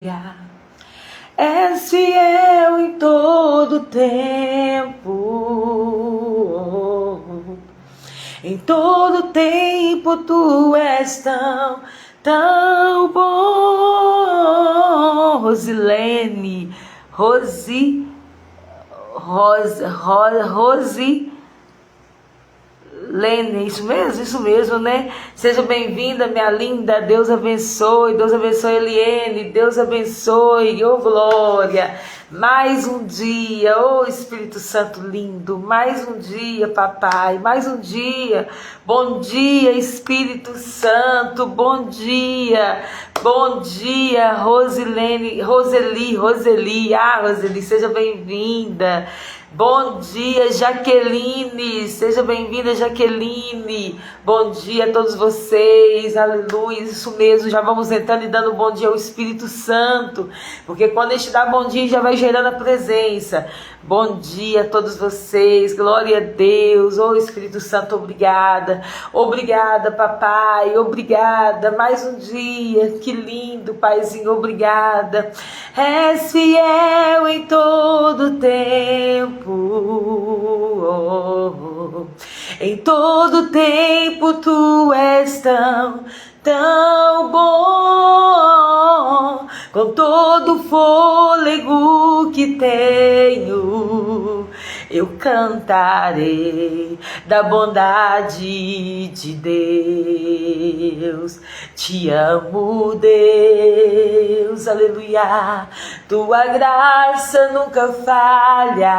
És fiel em todo tempo, em todo tempo tu és tão bom. Rosilene, Lene, isso mesmo, né? Seja bem-vinda, minha linda. Deus abençoe, Eliene. Deus abençoe, oh glória. Mais um dia, oh Espírito Santo lindo. Mais um dia, papai. Mais um dia. Bom dia, Espírito Santo. Bom dia. Bom dia, Roseli. Roseli, seja bem-vinda. Bom dia, Jaqueline, seja bem-vinda, Jaqueline. Bom dia a todos vocês, aleluia, isso mesmo. Já vamos entrando e dando bom dia ao Espírito Santo, porque quando a gente dá bom dia já vai gerando a presença. Bom dia a todos vocês, glória a Deus. Oh Espírito Santo, obrigada, papai, obrigada, mais um dia, que lindo, paizinho, obrigada. És fiel em todo tempo, em todo tempo tu és tão bom. Com todo fôlego que tenho, eu cantarei da bondade de Deus. Te amo, Deus, aleluia. Tua graça nunca falha.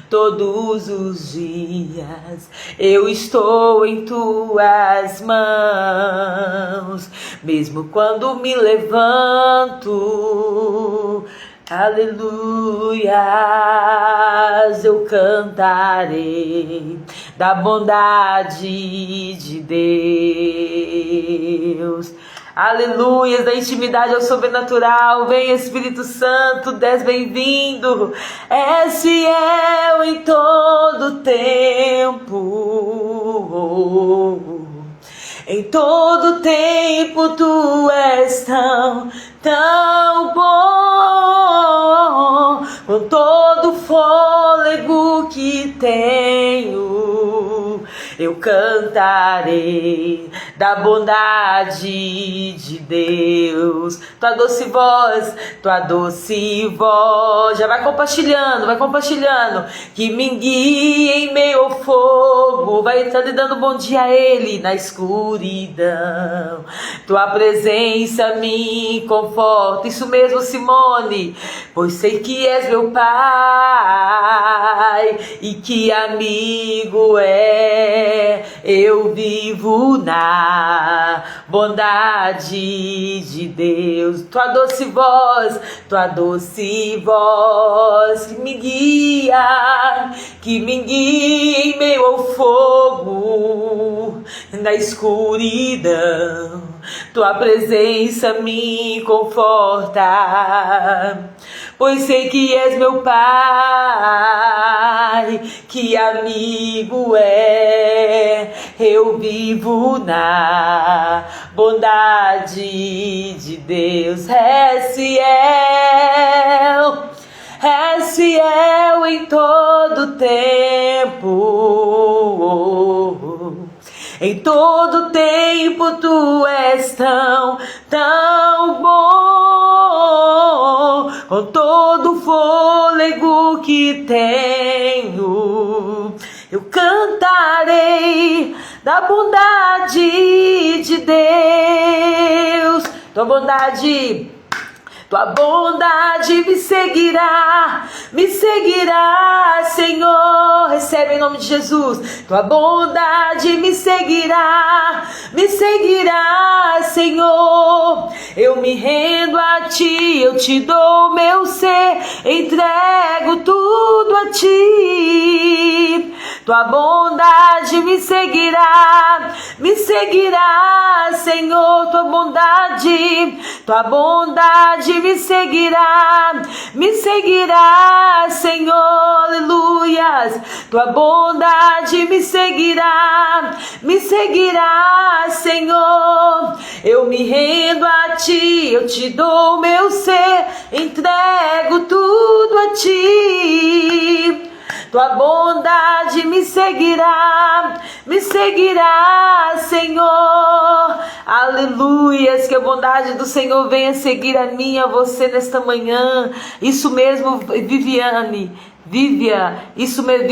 Todos os dias eu estou em tuas mãos. Mesmo quando me levanto, aleluias, eu cantarei da bondade de Deus. Aleluias, da intimidade ao sobrenatural. Vem Espírito Santo, des bem-vindo. És fiel em todo tempo, em todo tempo tu és tão bom. Com todo fôlego que tenho, eu cantarei da bondade de Deus. Tua doce voz, já vai compartilhando, que me guia em meio ao fogo, vai entrando e dando bom dia a Ele na escuridão. Tua presença me conforta, isso mesmo, Simone, pois sei que és meu Pai e que amigo é. Eu vivo na bondade de Deus. Tua doce voz que me guia em meio ao fogo, na escuridão. Tua presença me conforta, pois sei que és meu Pai, que amigo é. Eu vivo na bondade de Deus. És fiel em todo tempo, em todo tempo tu és tão bom. Com todo fôlego que tenho, eu cantarei da bondade de Deus. Tua bondade me seguirá, Senhor. Recebe em nome de Jesus. Tua bondade me seguirá, Senhor. Eu me rendo a Ti, eu Te dou meu ser, entrego tudo a Ti. tua bondade me seguirá, Senhor, tua bondade me seguirá, Senhor, aleluias, tua bondade me seguirá, Senhor, eu me rendo a ti, eu te dou meu ser, entrego tudo a ti. Tua bondade me seguirá, Senhor. Aleluias, que a bondade do Senhor venha seguir a mim, a você nesta manhã. Isso mesmo, Viviane. Isso mesmo,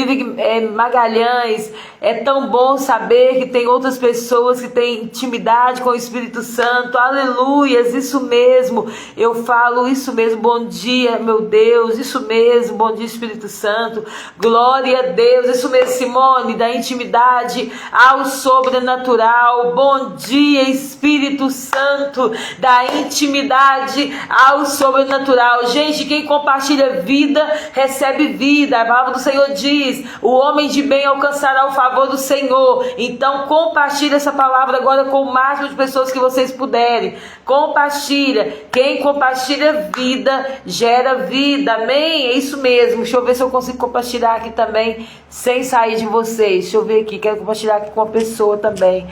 Magalhães, é tão bom saber que tem outras pessoas que têm intimidade com o Espírito Santo, aleluias, isso mesmo, eu falo isso mesmo, bom dia, meu Deus, isso mesmo, bom dia, Espírito Santo, glória a Deus, isso mesmo, Simone, da intimidade ao sobrenatural, bom dia, Espírito Santo, da intimidade ao sobrenatural. Gente, quem compartilha vida, recebe vida. A palavra do Senhor diz: o homem de bem alcançará o favor do Senhor. Então compartilha essa palavra agora com o máximo de pessoas que vocês puderem. Compartilha. Quem compartilha vida, gera vida. Amém? É isso mesmo. Deixa eu ver se eu consigo compartilhar aqui também, sem sair de vocês. Deixa eu ver aqui. Quero compartilhar aqui com uma pessoa também.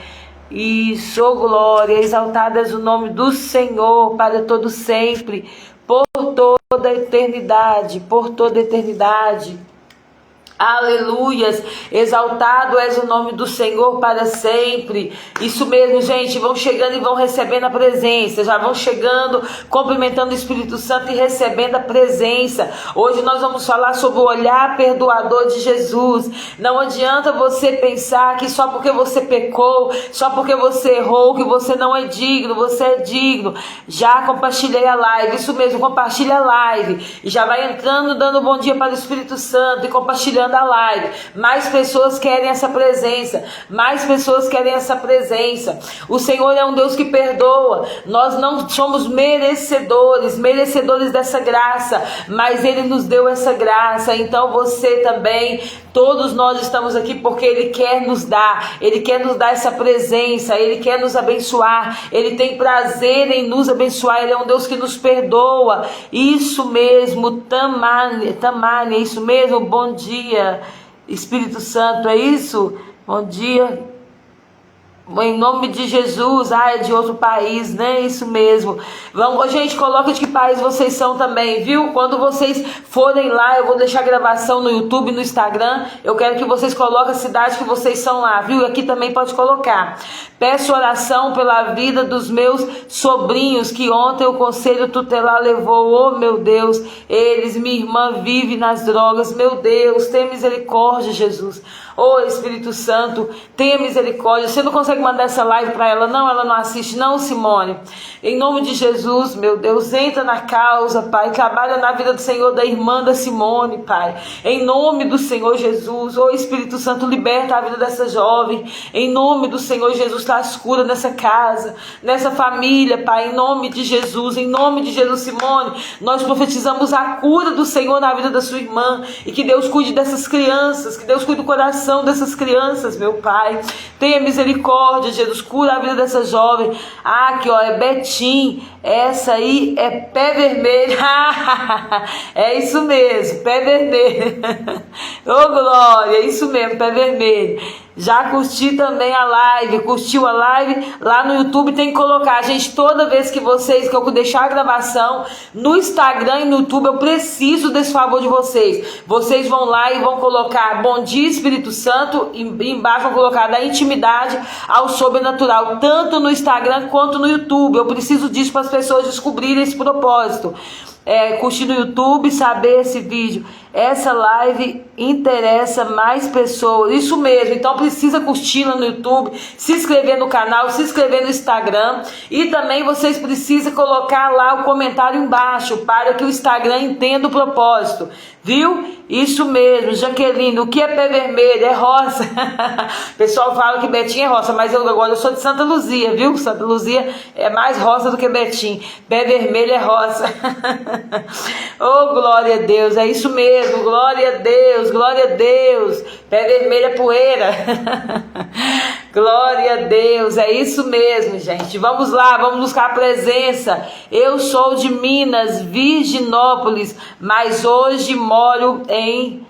Isso, glória. Exaltado és o nome do Senhor para todo sempre, por toda a eternidade, por toda a eternidade. Aleluias, exaltado és o nome do Senhor para sempre. Isso mesmo, gente, vão chegando e vão recebendo a presença, já vão chegando, cumprimentando o Espírito Santo e recebendo a presença. Hoje nós vamos falar sobre o olhar perdoador de Jesus. Não adianta você pensar que só porque você pecou, só porque você errou, que você não é digno. Você é digno. Já compartilhei a live, isso mesmo, compartilha a live e já vai entrando, dando bom dia para o Espírito Santo e compartilhando da live. Mais pessoas querem essa presença, mais pessoas querem essa presença. O Senhor é um Deus que perdoa. Nós não somos merecedores dessa graça, mas Ele nos deu essa graça. Então você também, todos nós estamos aqui porque Ele quer nos dar essa presença, Ele quer nos abençoar, Ele tem prazer em nos abençoar, Ele é um Deus que nos perdoa. Isso mesmo, Tamane, é isso mesmo, bom dia, Espírito Santo, é isso? Bom dia, em nome de Jesus. É de outro país, né? Isso mesmo. Vamos, gente, coloca de que país vocês são também, viu? Quando vocês forem lá, eu vou deixar a gravação no YouTube, no Instagram. Eu quero que vocês coloquem a cidade que vocês são lá, viu? Aqui também pode colocar. Peço oração pela vida dos meus sobrinhos que ontem o conselho tutelar levou. Oh, meu Deus, minha irmã vive nas drogas. Meu Deus, tenha misericórdia, Jesus. Oh, Espírito Santo, tenha misericórdia. Você não consegue mandar essa live para ela? Não, ela não assiste, não, Simone. Em nome de Jesus, meu Deus, entra na causa, Pai. Trabalha na vida do Senhor, da irmã da Simone, Pai. Em nome do Senhor Jesus. Oh, Espírito Santo, liberta a vida dessa jovem. Em nome do Senhor Jesus, traz cura nessa casa, nessa família, Pai. Em nome de Jesus, Simone, nós profetizamos a cura do Senhor na vida da sua irmã. E que Deus cuide dessas crianças, que Deus cuide do coração dessas crianças, meu Pai. Tenha misericórdia, Jesus, cura a vida dessa jovem. Aqui, ó, é Betim. Essa aí é pé vermelho. É isso mesmo, pé vermelho. Ô, glória, é isso mesmo, pé vermelho. Já curti também a live, curtiu a live lá no YouTube, tem que colocar, gente, toda vez que eu deixar a gravação no Instagram e no YouTube, eu preciso desse favor de vocês. Vocês vão lá e vão colocar bom dia, Espírito Santo, e embaixo vão colocar da intimidade ao sobrenatural, tanto no Instagram quanto no YouTube. Eu preciso disso para as pessoas descobrirem esse propósito. Curtir no YouTube, saber esse vídeo, essa live interessa mais pessoas, isso mesmo. Então precisa curtir lá no YouTube, se inscrever no canal, se inscrever no Instagram, e também vocês precisam colocar lá o comentário embaixo para que o Instagram entenda o propósito. viu? Isso mesmo, Jaqueline, o que é pé vermelho? É roça. O pessoal fala que Betim é roça, mas agora eu sou de Santa Luzia, viu? Santa Luzia é mais roça do que Betim. Pé vermelho é roça. Oh, glória a Deus, é isso mesmo, glória a Deus, glória a Deus. Pé vermelho é poeira. Glória a Deus, é isso mesmo, gente. Vamos lá, vamos buscar a presença. Eu sou de Minas, Virginópolis, mas hoje moro em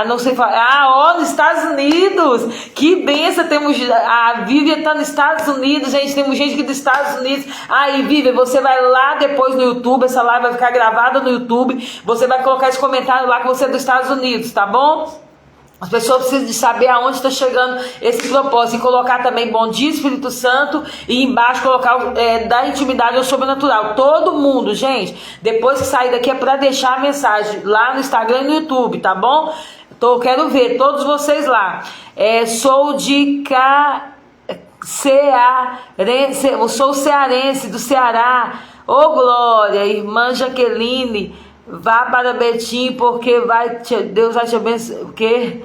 nos Estados Unidos. Que benção, temos a Vivian está nos Estados Unidos, gente. Temos gente aqui dos Estados Unidos. Aí, Vivian, você vai lá depois no YouTube, essa live vai ficar gravada no YouTube. Você vai colocar esse comentário lá que você é dos Estados Unidos, tá bom? As pessoas precisam de saber aonde está chegando esse propósito. E colocar também bom dia, Espírito Santo. E embaixo colocar da intimidade ao sobrenatural. Todo mundo, gente. Depois que sair daqui é para deixar a mensagem lá no Instagram e no YouTube, tá bom? Quero ver todos vocês lá. Sou de sou cearense, do Ceará. Ô glória, irmã Jaqueline. Vá para Betim, porque Deus vai te abençoar. Porque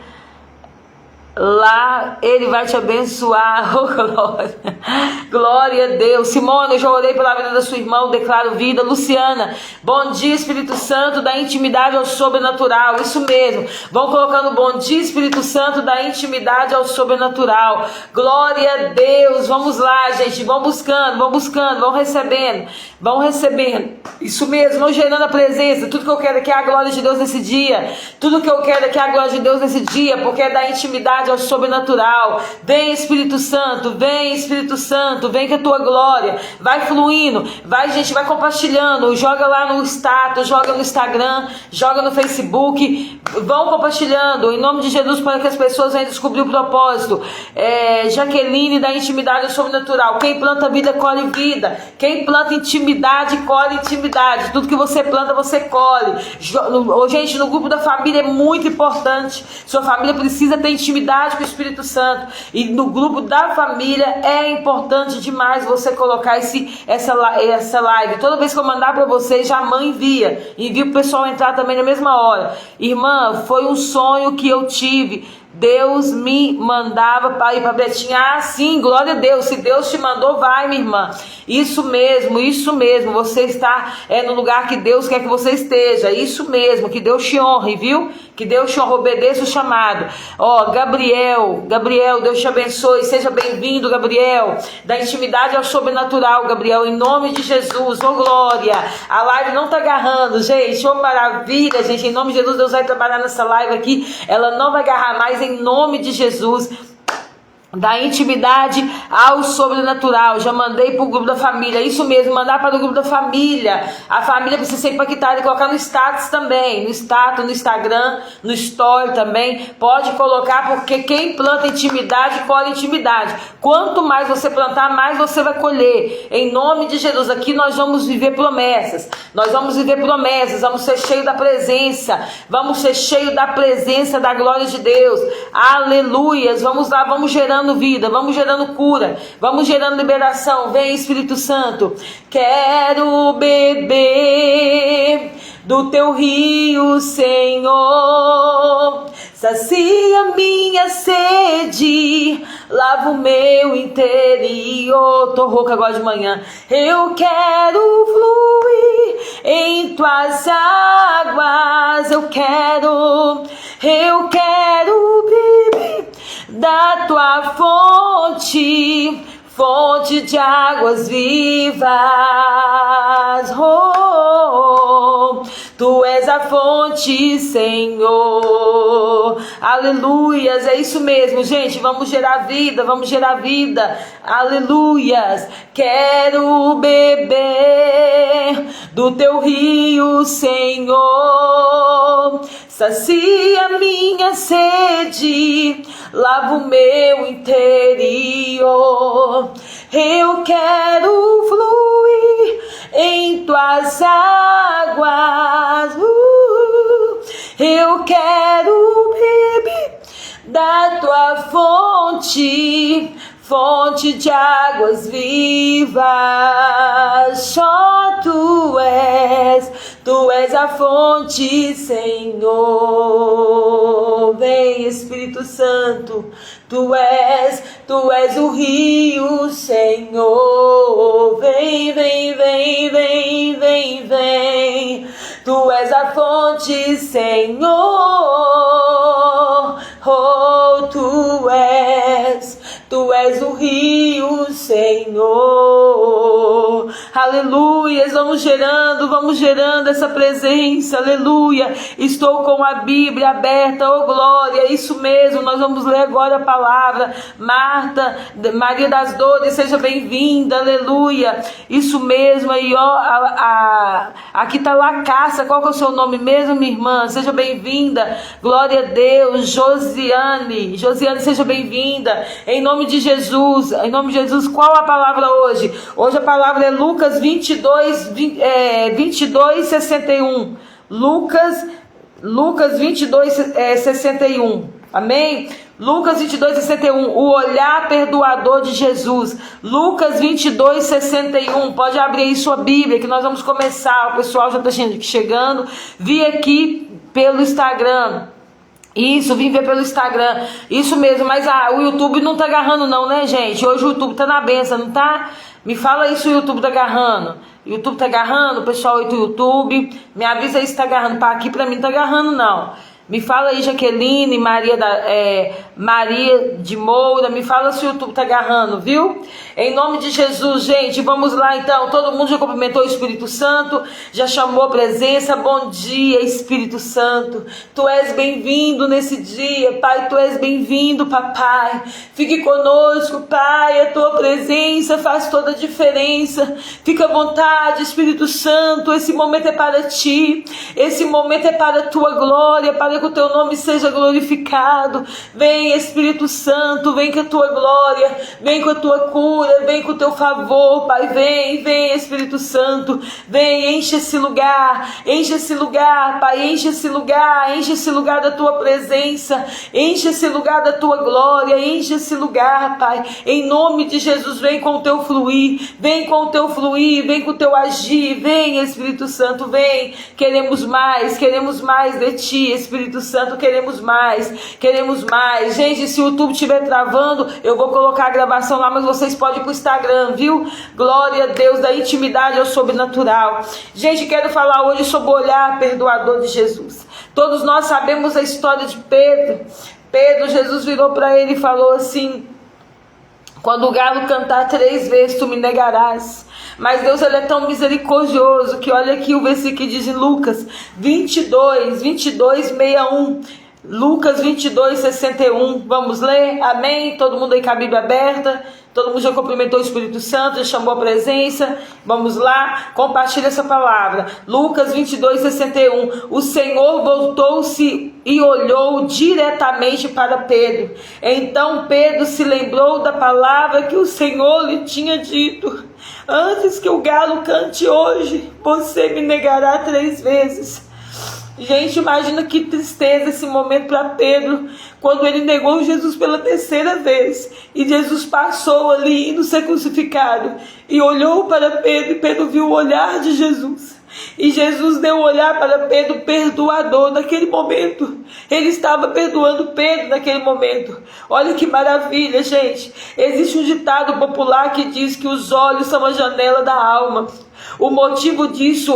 lá Ele vai te abençoar. Oh, glória. Glória a Deus. Simone, eu já orei pela vida da sua irmã, eu declaro vida. Luciana, bom dia, Espírito Santo, da intimidade ao sobrenatural. Isso mesmo. Vão colocando bom dia, Espírito Santo, da intimidade ao sobrenatural. Glória a Deus. Vamos lá, gente. Vão buscando, vão recebendo. Vão recebendo. Isso mesmo, vão gerando a presença. Tudo que eu quero aqui é a glória de Deus nesse dia. Tudo que eu quero aqui é a glória de Deus nesse dia, porque é da intimidade ao sobrenatural. Vem, Espírito Santo, vem, Espírito Santo, vem com a tua glória. Vai fluindo, vai, gente, vai compartilhando. Joga lá no status, joga no Instagram, joga no Facebook. Vão compartilhando, em nome de Jesus, para que as pessoas venham descobrir o propósito. Jaqueline, da intimidade ao sobrenatural. Quem planta vida, colhe vida. Quem planta intimidade, colhe intimidade. Tudo que você planta, você colhe. Gente, no grupo da família é muito importante. Sua família precisa ter intimidade com o Espírito Santo. E no grupo da família é importante demais você colocar essa live. Toda vez que eu mandar para vocês, já envia o pessoal entrar também na mesma hora. Irmã, foi um sonho que eu tive. Deus me mandava para ir para Betim. Sim, glória a Deus. Se Deus te mandou, vai, minha irmã. Isso mesmo, isso mesmo. Você está no lugar que Deus quer que você esteja. Isso mesmo, que Deus te honre, viu? Que Deus te honre, obedeça o chamado. Gabriel, Deus te abençoe. Seja bem-vindo, Gabriel. Da intimidade ao sobrenatural, Gabriel, em nome de Jesus. Glória. A live não está agarrando, gente. Maravilha, gente. Em nome de Jesus, Deus vai trabalhar nessa live aqui. Ela não vai agarrar mais, em nome de Jesus. Da intimidade ao sobrenatural. Já mandei para o grupo da família. Isso mesmo, mandar para o grupo da família. A família precisa ser impactada e colocar no status também. No status, no Instagram, no story também. Pode colocar, porque quem planta intimidade, colhe intimidade. Quanto mais você plantar, mais você vai colher. Em nome de Jesus, aqui nós vamos viver promessas. Nós vamos viver promessas. Vamos ser cheios da presença. Vamos ser cheios da presença, da glória de Deus. Aleluias. Vamos lá, vamos gerando vida, vamos gerando cura, vamos gerando liberação. Vem, Espírito Santo. Quero beber do teu rio, Senhor. Sacia minha sede, lava o meu interior. Tô rouca agora de manhã. Eu quero fluir em tuas águas. Eu quero beber da tua fonte, fonte de águas vivas. Tu és a fonte, Senhor. Aleluias, é isso mesmo, gente. Vamos gerar vida, vamos gerar vida. Aleluias. Quero beber do teu rio, Senhor. Sacia minha sede, lava o meu interior. Eu quero fluir em tuas águas. Eu quero beber da tua fonte, fonte de águas vivas. Só tu és Tu és a fonte, Senhor. Vem, Espírito Santo, Tu és o rio, Senhor. Vem, vem, vem, vem, vem, vem. Tu és a fonte, Senhor. Oh, Tu és o rio, Senhor. Aleluia, vamos gerando essa presença, aleluia. Estou com a Bíblia aberta, oh glória, isso mesmo, nós vamos ler agora a palavra. Marta, Maria das Dores, seja bem-vinda, aleluia. Isso mesmo aí, ó, aqui tá Lacassa, qual que é o seu nome mesmo, minha irmã? Seja bem-vinda, glória a Deus. Josiane, seja bem-vinda, em nome de Jesus, qual a palavra hoje? Hoje a palavra é Lucas 22, 61. Lucas 22, 61. Amém? Lucas 22, 61. O olhar perdoador de Jesus. Lucas 22, 61. Pode abrir aí sua Bíblia que nós vamos começar. O pessoal já está chegando. Vi aqui pelo Instagram. Isso, vim ver pelo Instagram. Isso mesmo, mas o YouTube não tá agarrando não, né, gente? Hoje o YouTube tá na benção, não tá? Me fala aí se o YouTube tá agarrando. YouTube tá agarrando, pessoal aí do YouTube. Me avisa aí se tá agarrando. Para aqui pra mim não tá agarrando não. Me fala aí, Jaqueline, Maria de Moura, me fala se o YouTube tá agarrando, viu? Em nome de Jesus, gente, vamos lá então. Todo mundo já cumprimentou o Espírito Santo, já chamou a presença. Bom dia, Espírito Santo. Tu és bem-vindo nesse dia, Pai, Tu és bem-vindo, Papai. Fique conosco, Pai, a Tua presença faz toda a diferença. Fica à vontade, Espírito Santo, esse momento é para Ti, esse momento é para a Tua glória, para que o Teu nome seja glorificado. Vem, Espírito Santo, vem com a Tua glória, vem com a Tua cura, vem com o Teu favor, Pai. Vem, Espírito Santo, vem, enche esse lugar, Pai, enche esse lugar da Tua presença, enche esse lugar da Tua glória, enche esse lugar, Pai, em nome de Jesus. Vem com o Teu fluir, vem com o Teu agir, vem, Espírito Santo, vem. Queremos mais de Ti, Espírito Santo, queremos mais. Gente, se o YouTube estiver travando, eu vou colocar a gravação lá, mas vocês podem ir pro Instagram, viu? Glória a Deus, da intimidade ao sobrenatural. Gente, quero falar hoje sobre o olhar perdoador de Jesus. Todos nós sabemos a história de Pedro. Jesus virou para ele e falou assim: quando o galo cantar 3 vezes, tu me negarás. Mas Deus, ele é tão misericordioso que olha aqui o versículo que diz em Lucas 22, 61. Lucas 22, 61. Vamos ler? Amém? Todo mundo aí com a Bíblia aberta? Todo mundo já cumprimentou o Espírito Santo, já chamou a presença? Vamos lá, compartilha essa palavra. Lucas 22, 61. O Senhor voltou-se e olhou diretamente para Pedro. Então Pedro se lembrou da palavra que o Senhor lhe tinha dito: antes que o galo cante hoje, você me negará 3 vezes. Gente, imagina que tristeza esse momento para Pedro, quando ele negou Jesus pela 3ª vez, e Jesus passou ali indo ser crucificado, e olhou para Pedro, e Pedro viu o olhar de Jesus, e Jesus deu um olhar para Pedro perdoador naquele momento. Ele estava perdoando Pedro naquele momento. Olha que maravilha, gente. Existe um ditado popular que diz que os olhos são a janela da alma. O motivo disso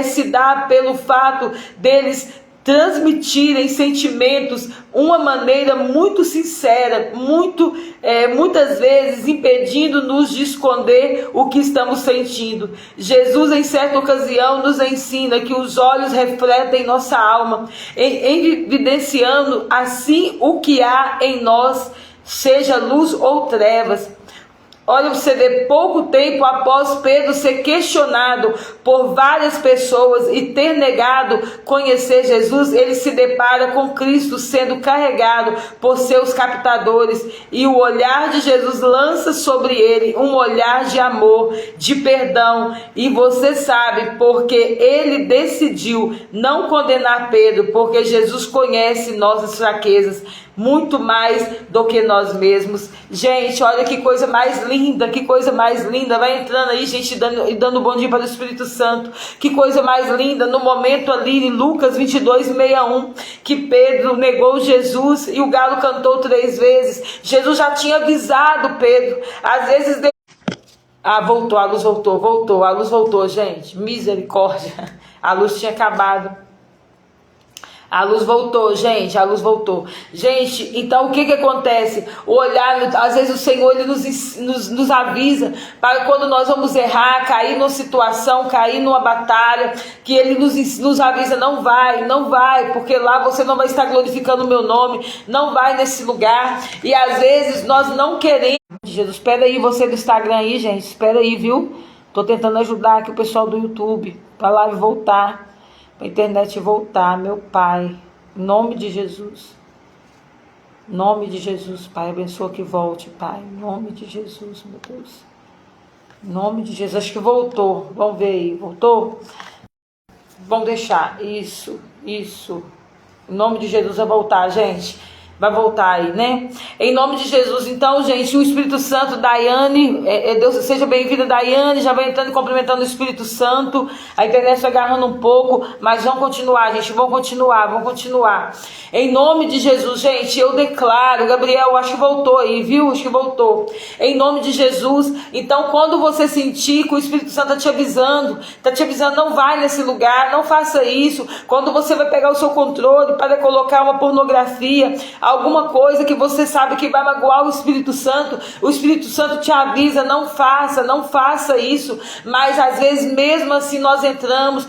se dá pelo fato deles transmitirem sentimentos, uma maneira muito sincera, muitas vezes impedindo-nos de esconder o que estamos sentindo. Jesus, em certa ocasião, nos ensina que os olhos refletem nossa alma, evidenciando assim o que há em nós, seja luz ou trevas. Olha, você vê, pouco tempo após Pedro ser questionado por várias pessoas e ter negado conhecer Jesus, ele se depara com Cristo sendo carregado por seus captadores, e o olhar de Jesus lança sobre ele um olhar de amor, de perdão, e você sabe porque ele decidiu não condenar Pedro, porque Jesus conhece nossas fraquezas. muito mais do que nós mesmos. Gente, olha que coisa mais linda, que coisa mais linda. Vai entrando aí, gente, dando bom dia para o Espírito Santo. Que coisa mais linda, no momento ali em Lucas 22:61, que Pedro negou Jesus e o galo cantou 3 vezes. Jesus já tinha avisado Pedro. Às vezes... voltou, a luz voltou, a luz voltou, gente. Misericórdia. A luz tinha acabado. A luz voltou, gente, a luz voltou. Gente, então o que acontece? O olhar, às vezes o Senhor ele nos avisa para quando nós vamos errar, cair numa situação, cair numa batalha, que Ele nos avisa, não vai, porque lá você não vai estar glorificando o meu nome, não vai nesse lugar. E às vezes nós não queremos. Jesus, espera aí você do Instagram aí, gente, espera aí, viu? Tô tentando ajudar aqui o pessoal do YouTube para a live voltar. Para a internet voltar, meu Pai, em nome de Jesus, em nome de Jesus, Pai, abençoa que volte, Pai, em nome de Jesus, meu Deus, em nome de Jesus, acho que voltou, vamos ver aí, voltou? Vamos deixar, isso, em nome de Jesus vai voltar, gente. Vai voltar aí, né? Em nome de Jesus. Então, gente, o Espírito Santo, Daiane, Deus, seja bem-vinda, Daiane, já vai entrando e cumprimentando o Espírito Santo. A internet vai agarrando um pouco, mas vamos continuar, gente, vamos continuar. Em nome de Jesus, gente, eu declaro, Gabriel, acho que voltou aí, viu? Acho que voltou. Em nome de Jesus. Então, quando você sentir que o Espírito Santo tá te avisando, não vai nesse lugar, não faça isso. Quando você vai pegar o seu controle para colocar uma pornografia, alguma coisa que você sabe que vai magoar o Espírito Santo te avisa, não faça isso. Mas às vezes mesmo assim nós entramos,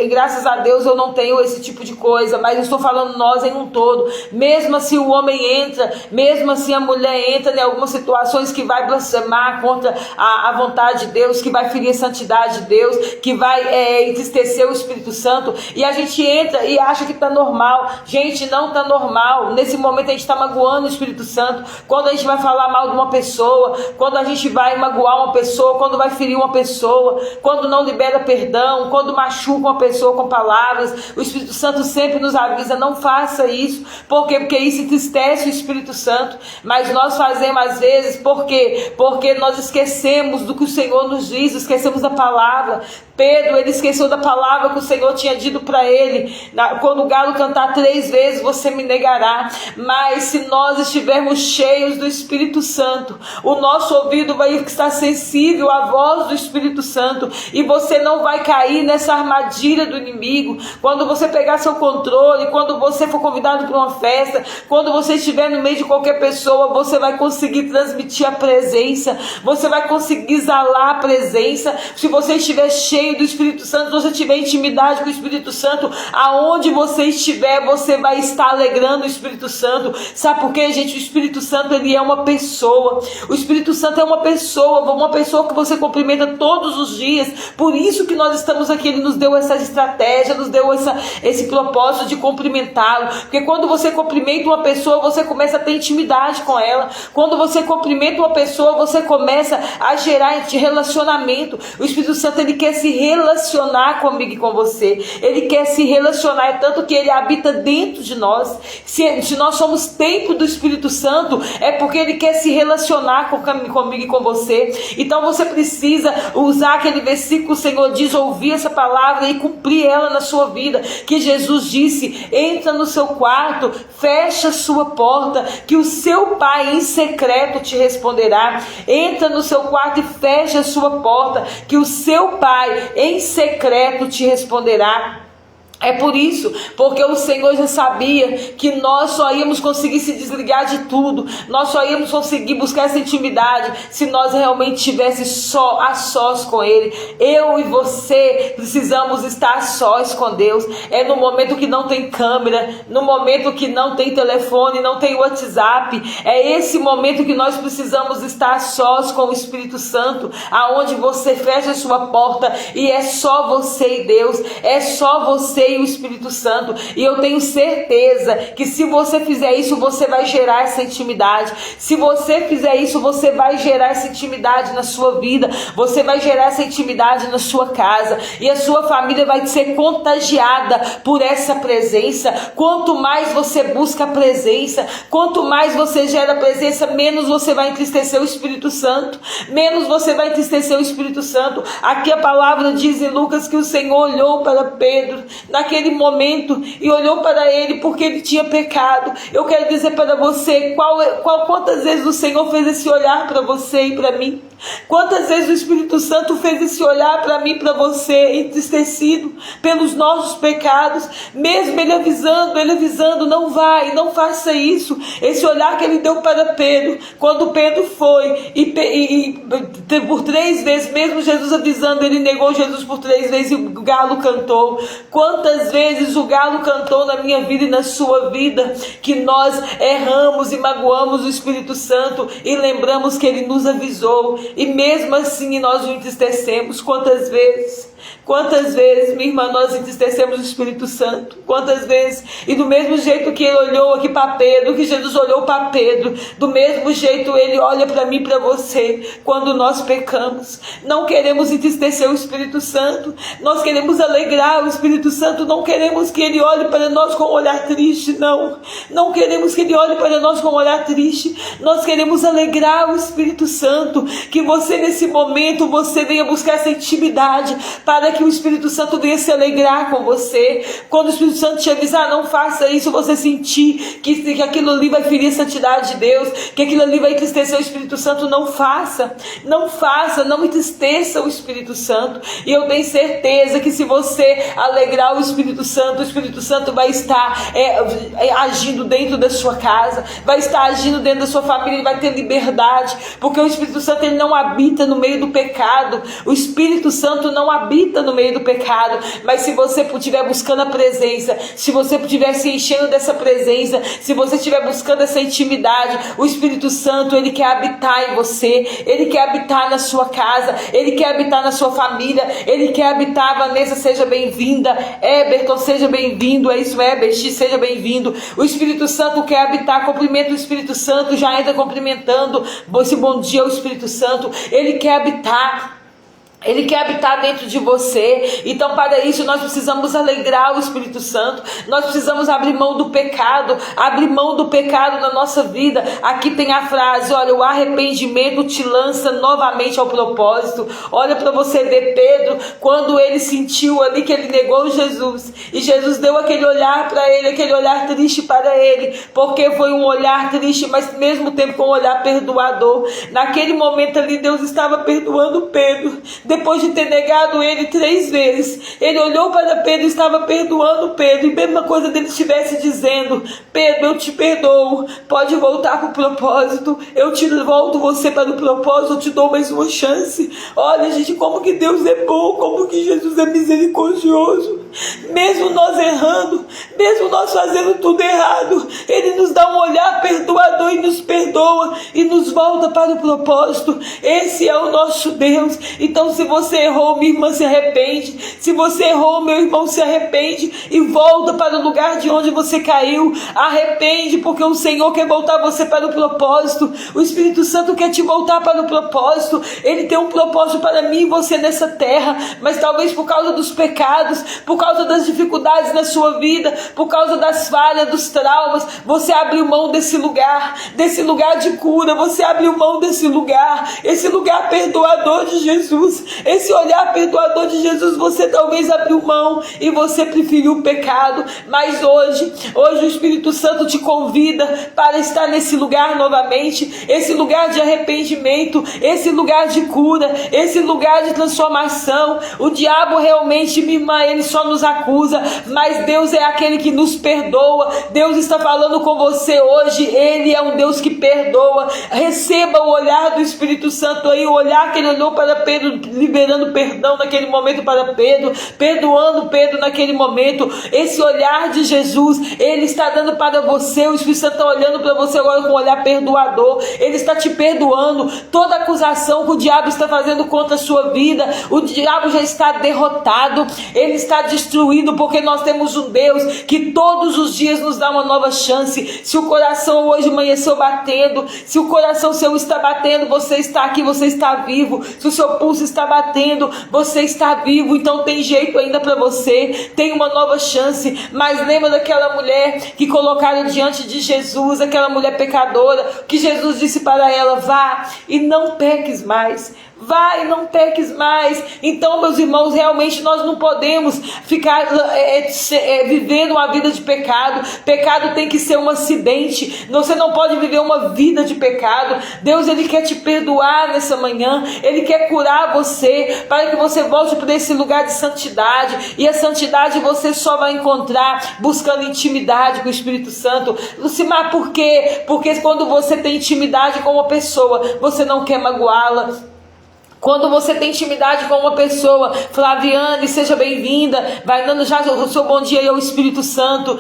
graças a Deus eu não tenho esse tipo de coisa, mas eu estou falando nós em um todo. Mesmo assim o homem entra, mesmo assim a mulher entra em algumas situações que vai blasfemar contra a vontade de Deus, que vai ferir a santidade de Deus, que vai entristecer o Espírito Santo, e a gente entra e acha que está normal. Gente, não está normal. Nesse momento a gente está magoando o Espírito Santo. Quando a gente vai falar mal de uma pessoa, quando a gente vai magoar uma pessoa, quando vai ferir uma pessoa, quando não libera perdão, quando machuca uma pessoa com palavras, o Espírito Santo sempre nos avisa, não faça isso. Por quê? Porque isso entristece o Espírito Santo. Mas nós fazemos às vezes, por quê? Porque nós esquecemos do que o Senhor nos diz, esquecemos da palavra. Pedro, ele esqueceu da palavra que o Senhor tinha dito para ele, quando o galo cantar 3 vezes, você me negará. Mas se nós estivermos cheios do Espírito Santo, o nosso ouvido vai estar sensível à voz do Espírito Santo, e você não vai cair nessa armadilha do inimigo. Quando você pegar seu controle, quando você for convidado para uma festa, quando você estiver no meio de qualquer pessoa, você vai conseguir transmitir a presença, você vai conseguir exalar a presença. Se você estiver cheio do Espírito Santo, se você tiver intimidade com o Espírito Santo, aonde você estiver, você vai estar alegrando o Espírito Santo. Sabe por quê, gente? O Espírito Santo, ele é uma pessoa. O Espírito Santo é uma pessoa que você cumprimenta todos os dias. Por isso que nós estamos aqui. Ele nos deu essa estratégia, nos deu esse propósito de cumprimentá-lo. Porque quando você cumprimenta uma pessoa, você começa a ter intimidade com ela. Quando você cumprimenta uma pessoa, você começa a gerar relacionamento. O Espírito Santo, ele quer se relacionar comigo e com você. Ele quer se relacionar, é tanto que ele habita dentro de nós. Se nós somos templo do Espírito Santo, é porque ele quer se relacionar comigo e com você. Então você precisa usar aquele versículo que o Senhor diz, ouvir essa palavra e cumprir ela na sua vida, que Jesus disse: entra no seu quarto, fecha a sua porta, que o seu Pai em secreto te responderá. Entra no seu quarto e fecha a sua porta, que o seu Pai em secreto te responderá. É por isso, porque o Senhor já sabia que nós só íamos conseguir se desligar de tudo, nós só íamos conseguir buscar essa intimidade se nós realmente estivéssemos só a sós com Ele. Eu e você precisamos estar a sós com Deus. É no momento que não tem câmera, no momento que não tem telefone, não tem WhatsApp, é esse momento que nós precisamos estar a sós com o Espírito Santo, aonde você fecha a sua porta e é só você e Deus, é só você creio, Espírito Santo, e eu tenho certeza que se você fizer isso, você vai gerar essa intimidade. Se você fizer isso, você vai gerar essa intimidade na sua vida, você vai gerar essa intimidade na sua casa, e a sua família vai ser contagiada por essa presença. Quanto mais você busca a presença, quanto mais você gera a presença, menos você vai entristecer o Espírito Santo, menos você vai entristecer o Espírito Santo. Aqui a palavra diz em Lucas que o Senhor olhou para Pedro naquele momento e olhou para ele porque ele tinha pecado. Eu quero dizer para você, quantas vezes o Senhor fez esse olhar para você e para mim? Quantas vezes o Espírito Santo fez esse olhar para mim e para você, entristecido pelos nossos pecados, mesmo ele avisando, não vai, não faça isso. Esse olhar que ele deu para Pedro, quando Pedro foi e por 3 vezes, mesmo Jesus avisando, ele negou Jesus por 3 vezes e o galo cantou. Quantas vezes o galo cantou na minha vida e na sua vida, que nós erramos e magoamos o Espírito Santo e lembramos que ele nos avisou, e mesmo assim nós o entristecemos. Quantas vezes, minha irmã, nós entristecemos o Espírito Santo? Quantas vezes? E do mesmo jeito que ele olhou aqui para Pedro, que Jesus olhou para Pedro, do mesmo jeito ele olha para mim e para você quando nós pecamos. Não queremos entristecer o Espírito Santo, nós queremos alegrar o Espírito Santo, não queremos que ele olhe para nós com um olhar triste, não queremos que ele olhe para nós com um olhar triste. Nós queremos alegrar o Espírito Santo, que você nesse momento, você venha buscar essa intimidade, para que o Espírito Santo venha se alegrar com você. Quando o Espírito Santo te avisar, não faça isso, você sentir que aquilo ali vai ferir a santidade de Deus, que aquilo ali vai entristecer o Espírito Santo, não faça, não entristeça o Espírito Santo. E eu tenho certeza que se você alegrar o Espírito Santo vai estar agindo dentro da sua casa, vai estar agindo dentro da sua família, ele vai ter liberdade, porque o Espírito Santo ele não habita no meio do pecado. O Espírito Santo não habita no meio do pecado, mas se você estiver buscando a presença, se você estiver se enchendo dessa presença, se você estiver buscando essa intimidade, o Espírito Santo ele quer habitar em você, ele quer habitar na sua casa, ele quer habitar na sua família, ele quer habitar. Vanessa, seja bem-vinda. Eberton, seja bem-vindo. É isso, Ebert, seja bem-vindo. O Espírito Santo quer habitar. Cumprimenta o Espírito Santo, já entra cumprimentando esse bom dia ao Espírito Santo. Ele quer habitar. Ele quer habitar dentro de você. Então, para isso, nós precisamos alegrar o Espírito Santo. Nós precisamos abrir mão do pecado na nossa vida. Aqui tem a frase, olha, o arrependimento te lança novamente ao propósito. Olha para você ver Pedro, quando ele sentiu ali que ele negou Jesus, e Jesus deu aquele olhar para ele, aquele olhar triste para ele, porque foi um olhar triste, mas ao mesmo tempo com um olhar perdoador. Naquele momento ali, Deus estava perdoando Pedro. Depois de ter negado ele 3 vezes, ele olhou para Pedro e estava perdoando Pedro. E mesma coisa dele estivesse dizendo: Pedro, eu te perdoo, pode voltar para o propósito, eu te volto você para o propósito, eu te dou mais uma chance. Olha, gente, como que Deus é bom, como que Jesus é misericordioso. Mesmo nós errando, mesmo nós fazendo tudo errado, ele nos dá um olhar perdoador e nos perdoa e nos volta para o propósito. Esse é o nosso Deus. Então, se você errou, minha irmã, se arrepende. Se você errou, meu irmão, se arrepende e volta para o lugar de onde você caiu. Arrepende, porque o Senhor quer voltar você para o propósito. O Espírito Santo quer te voltar para o propósito. Ele tem um propósito para mim e você nessa terra, mas talvez por causa dos pecados, por causa das dificuldades na sua vida, por causa das falhas, dos traumas, você abriu mão desse lugar de cura, você abriu mão desse lugar, esse lugar perdoador de Jesus, esse olhar perdoador de Jesus, você talvez abriu mão e você preferiu o pecado. Mas hoje o Espírito Santo te convida para estar nesse lugar novamente, esse lugar de arrependimento, esse lugar de cura, esse lugar de transformação. O diabo realmente, minha irmã, ele só nos acusa, mas Deus é aquele que nos perdoa. Deus está falando com você hoje, ele é um Deus que perdoa. Receba o olhar do Espírito Santo aí, o olhar que ele olhou para Pedro, liberando perdão naquele momento para Pedro, perdoando Pedro naquele momento. Esse olhar de Jesus, ele está dando para você. O Espírito Santo está olhando para você agora com um olhar perdoador. Ele está te perdoando toda acusação que o diabo está fazendo contra a sua vida. O diabo já está derrotado, ele está destruído, porque nós temos um Deus que todos os dias nos dá uma nova chance. Se o coração hoje amanheceu batendo, se o coração seu está batendo, você está aqui, você está vivo. Se o seu pulso está batendo, você está vivo. Então tem jeito ainda para você, tem uma nova chance. Mas lembra daquela mulher que colocaram diante de Jesus, aquela mulher pecadora, que Jesus disse para ela: vá e não peques mais. Vai, não peques mais. Então, meus irmãos, realmente nós não podemos ficar vivendo uma vida de pecado. Pecado tem que ser um acidente. Você não pode viver uma vida de pecado. Deus, Ele quer te perdoar nessa manhã. Ele quer curar você, para que você volte para esse lugar de santidade. E a santidade você só vai encontrar buscando intimidade com o Espírito Santo. Lucimar, por quê? Porque quando você tem intimidade com uma pessoa, você não quer magoá-la. Quando você tem intimidade com uma pessoa, Flaviane, seja bem-vinda, vai dando já o seu bom dia aí ao Espírito Santo.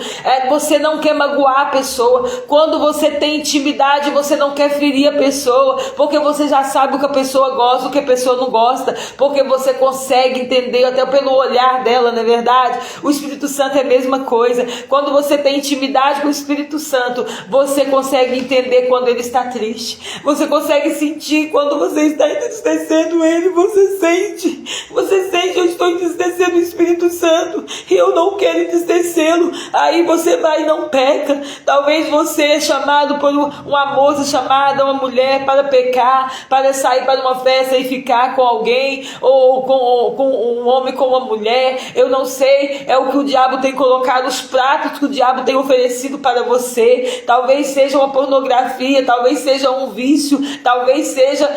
Você não quer magoar a pessoa. Quando você tem intimidade, você não quer ferir a pessoa, porque você já sabe o que a pessoa gosta, o que a pessoa não gosta, porque você consegue entender até pelo olhar dela, não é verdade? O Espírito Santo é a mesma coisa. Quando você tem intimidade com o Espírito Santo, você consegue entender quando ele está triste. Você consegue sentir quando você está entristecendo ele, você sente, eu estou entristecendo o Espírito Santo e eu não quero entristecê-lo. Aí você vai e não peca. Talvez você é chamado por uma moça chamada, uma mulher, para pecar, para sair para uma festa e ficar com alguém, ou com um homem com uma mulher. Eu não sei, é o que o diabo tem colocado, os pratos que o diabo tem oferecido para você. Talvez seja uma pornografia, talvez seja um vício, talvez seja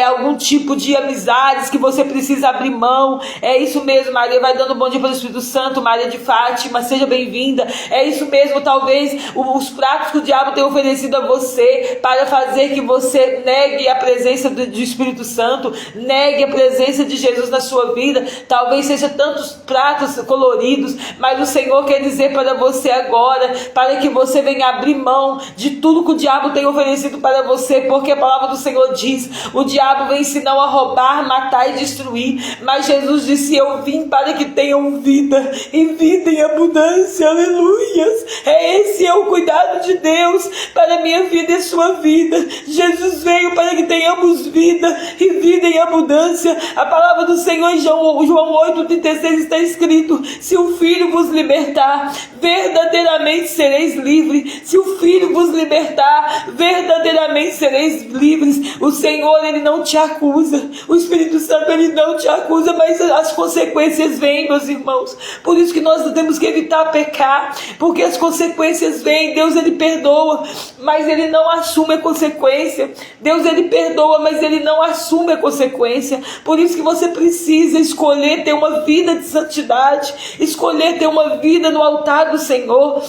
algum tipo de amizades que você precisa abrir mão. É isso mesmo, Maria. Vai dando bom dia pelo Espírito Santo. Maria de Fátima, seja bem-vinda. É isso mesmo. Talvez os pratos que o diabo tem oferecido a você para fazer que você negue a presença do Espírito Santo, negue a presença de Jesus na sua vida. Talvez seja tantos pratos coloridos, mas o Senhor quer dizer para você agora, para que você venha abrir mão de tudo que o diabo tem oferecido para você, porque a palavra do Senhor diz: o diabo vem senão a roubar, matar e destruir, mas Jesus disse: eu vim para que tenham vida e vida em abundância. Aleluias. Esse é o cuidado de Deus para a minha vida e a sua vida. Jesus veio para que tenhamos vida e vida em abundância. A palavra do Senhor em João 8,36 está escrito: se o Filho vos libertar, verdadeiramente sereis livres. Se o Filho vos libertar, verdadeiramente sereis livres. O Senhor, Ele não te acusa. O Espírito Santo, Ele não te acusa, mas as consequências vêm, meus irmãos. Por isso que nós temos que evitar pecar, porque as consequências vêm. Deus, Ele perdoa, mas Ele não assume a consequência. Deus, Ele perdoa, mas Ele não assume a consequência. Por isso que você precisa escolher ter uma vida de santidade, escolher ter uma vida no altar do Senhor.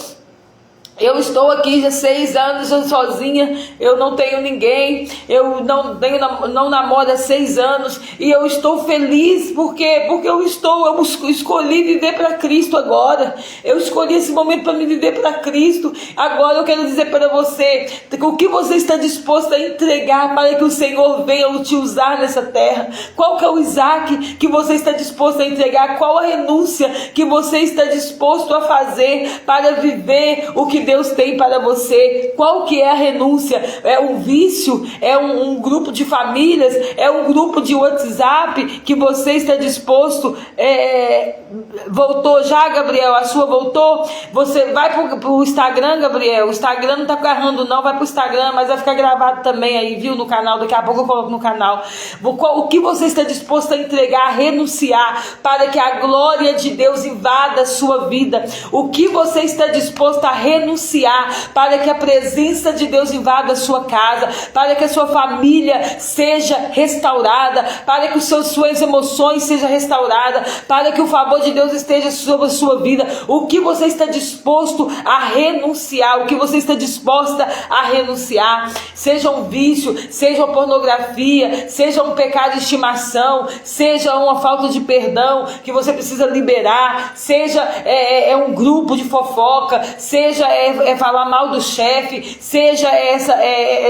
Eu estou aqui já 6 anos sozinha, eu não tenho ninguém, eu não namoro há 6 anos, e eu estou feliz porque eu escolhi viver para Cristo agora. Eu escolhi esse momento para me viver para Cristo. Agora eu quero dizer para você o que você está disposto a entregar para que o Senhor venha te usar nessa terra. Qual que é o Isaac que você está disposto a entregar? Qual a renúncia que você está disposto a fazer para viver o que Deus tem para você? Qual que é a renúncia? É um vício? É um grupo de famílias? É um grupo de WhatsApp que você está disposto? Voltou já, Gabriel? A sua voltou? Você vai para o Instagram, Gabriel? O Instagram não está agarrando não, vai para o Instagram, mas vai ficar gravado também aí, viu, no canal. Daqui a pouco eu coloco no canal. O que você está disposto a entregar, a renunciar, para que a glória de Deus invada a sua vida? O que você está disposto a renunciar para que a presença de Deus invada a sua casa, para que a sua família seja restaurada, para que suas emoções sejam restauradas, para que o favor de Deus esteja sobre a sua vida? O que você está disposto a renunciar? O que você está disposta a renunciar? Seja um vício, seja uma pornografia, seja um pecado de estimação, seja uma falta de perdão que você precisa liberar, seja um grupo de fofoca, seja falar mal do chefe, seja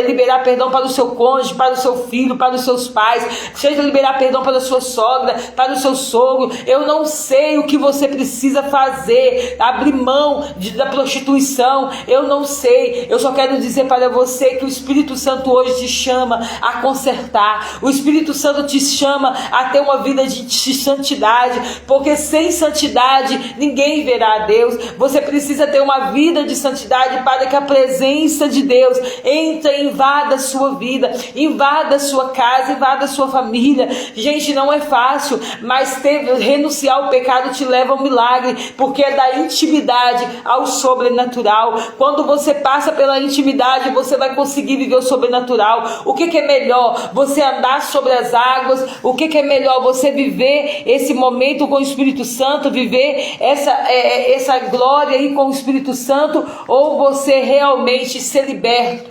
liberar perdão para o seu cônjuge, para o seu filho, para os seus pais, seja liberar perdão para a sua sogra, para o seu sogro. Eu não sei o que você precisa fazer, abrir mão da prostituição, eu não sei. Eu só quero dizer para você que o Espírito Santo hoje te chama a consertar, o Espírito Santo te chama a ter uma vida de santidade, porque sem santidade ninguém verá a Deus. Você precisa ter uma vida de santidade para que a presença de Deus entre e invada a sua vida, invada a sua casa, invada a sua família. Gente, não é fácil, mas renunciar ao pecado te leva ao milagre, porque é da intimidade ao sobrenatural. Quando você passa pela intimidade, você vai conseguir viver o sobrenatural. O que é melhor? Você andar sobre as águas? O que é melhor? Você viver esse momento com o Espírito Santo, viver essa glória aí com o Espírito Santo, ou você realmente ser liberto,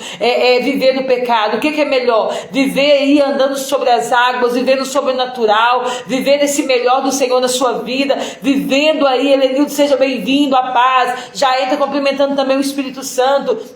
viver no pecado? O que é melhor? Viver aí andando sobre as águas, viver no sobrenatural, viver esse melhor do Senhor na sua vida, vivendo aí, Helenildo, seja bem-vindo, a paz, já entra cumprimentando também o Espírito Santo.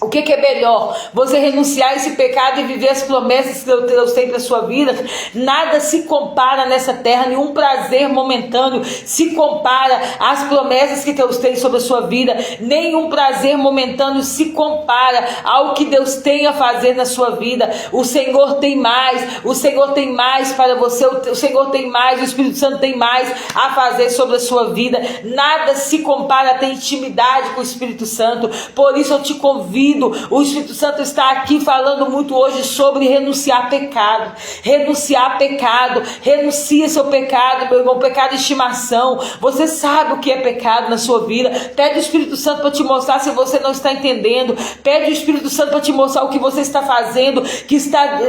O que é melhor? Você renunciar a esse pecado e viver as promessas que Deus tem para a sua vida? Nada se compara nessa terra, nenhum prazer momentâneo se compara às promessas que Deus tem sobre a sua vida. Nenhum prazer momentâneo se compara ao que Deus tem a fazer na sua vida. O Senhor tem mais, o Senhor tem mais para você, o Senhor tem mais, o Espírito Santo tem mais a fazer sobre a sua vida. Nada se compara a ter intimidade com o Espírito Santo. Por isso eu te convido. O Espírito Santo está aqui falando muito hoje sobre renunciar a pecado. Renunciar a pecado. Renuncia seu pecado, meu irmão, pecado de estimação. Você sabe o que é pecado na sua vida. Pede o Espírito Santo para te mostrar se você não está entendendo. Pede o Espírito Santo para te mostrar o que você está fazendo, que está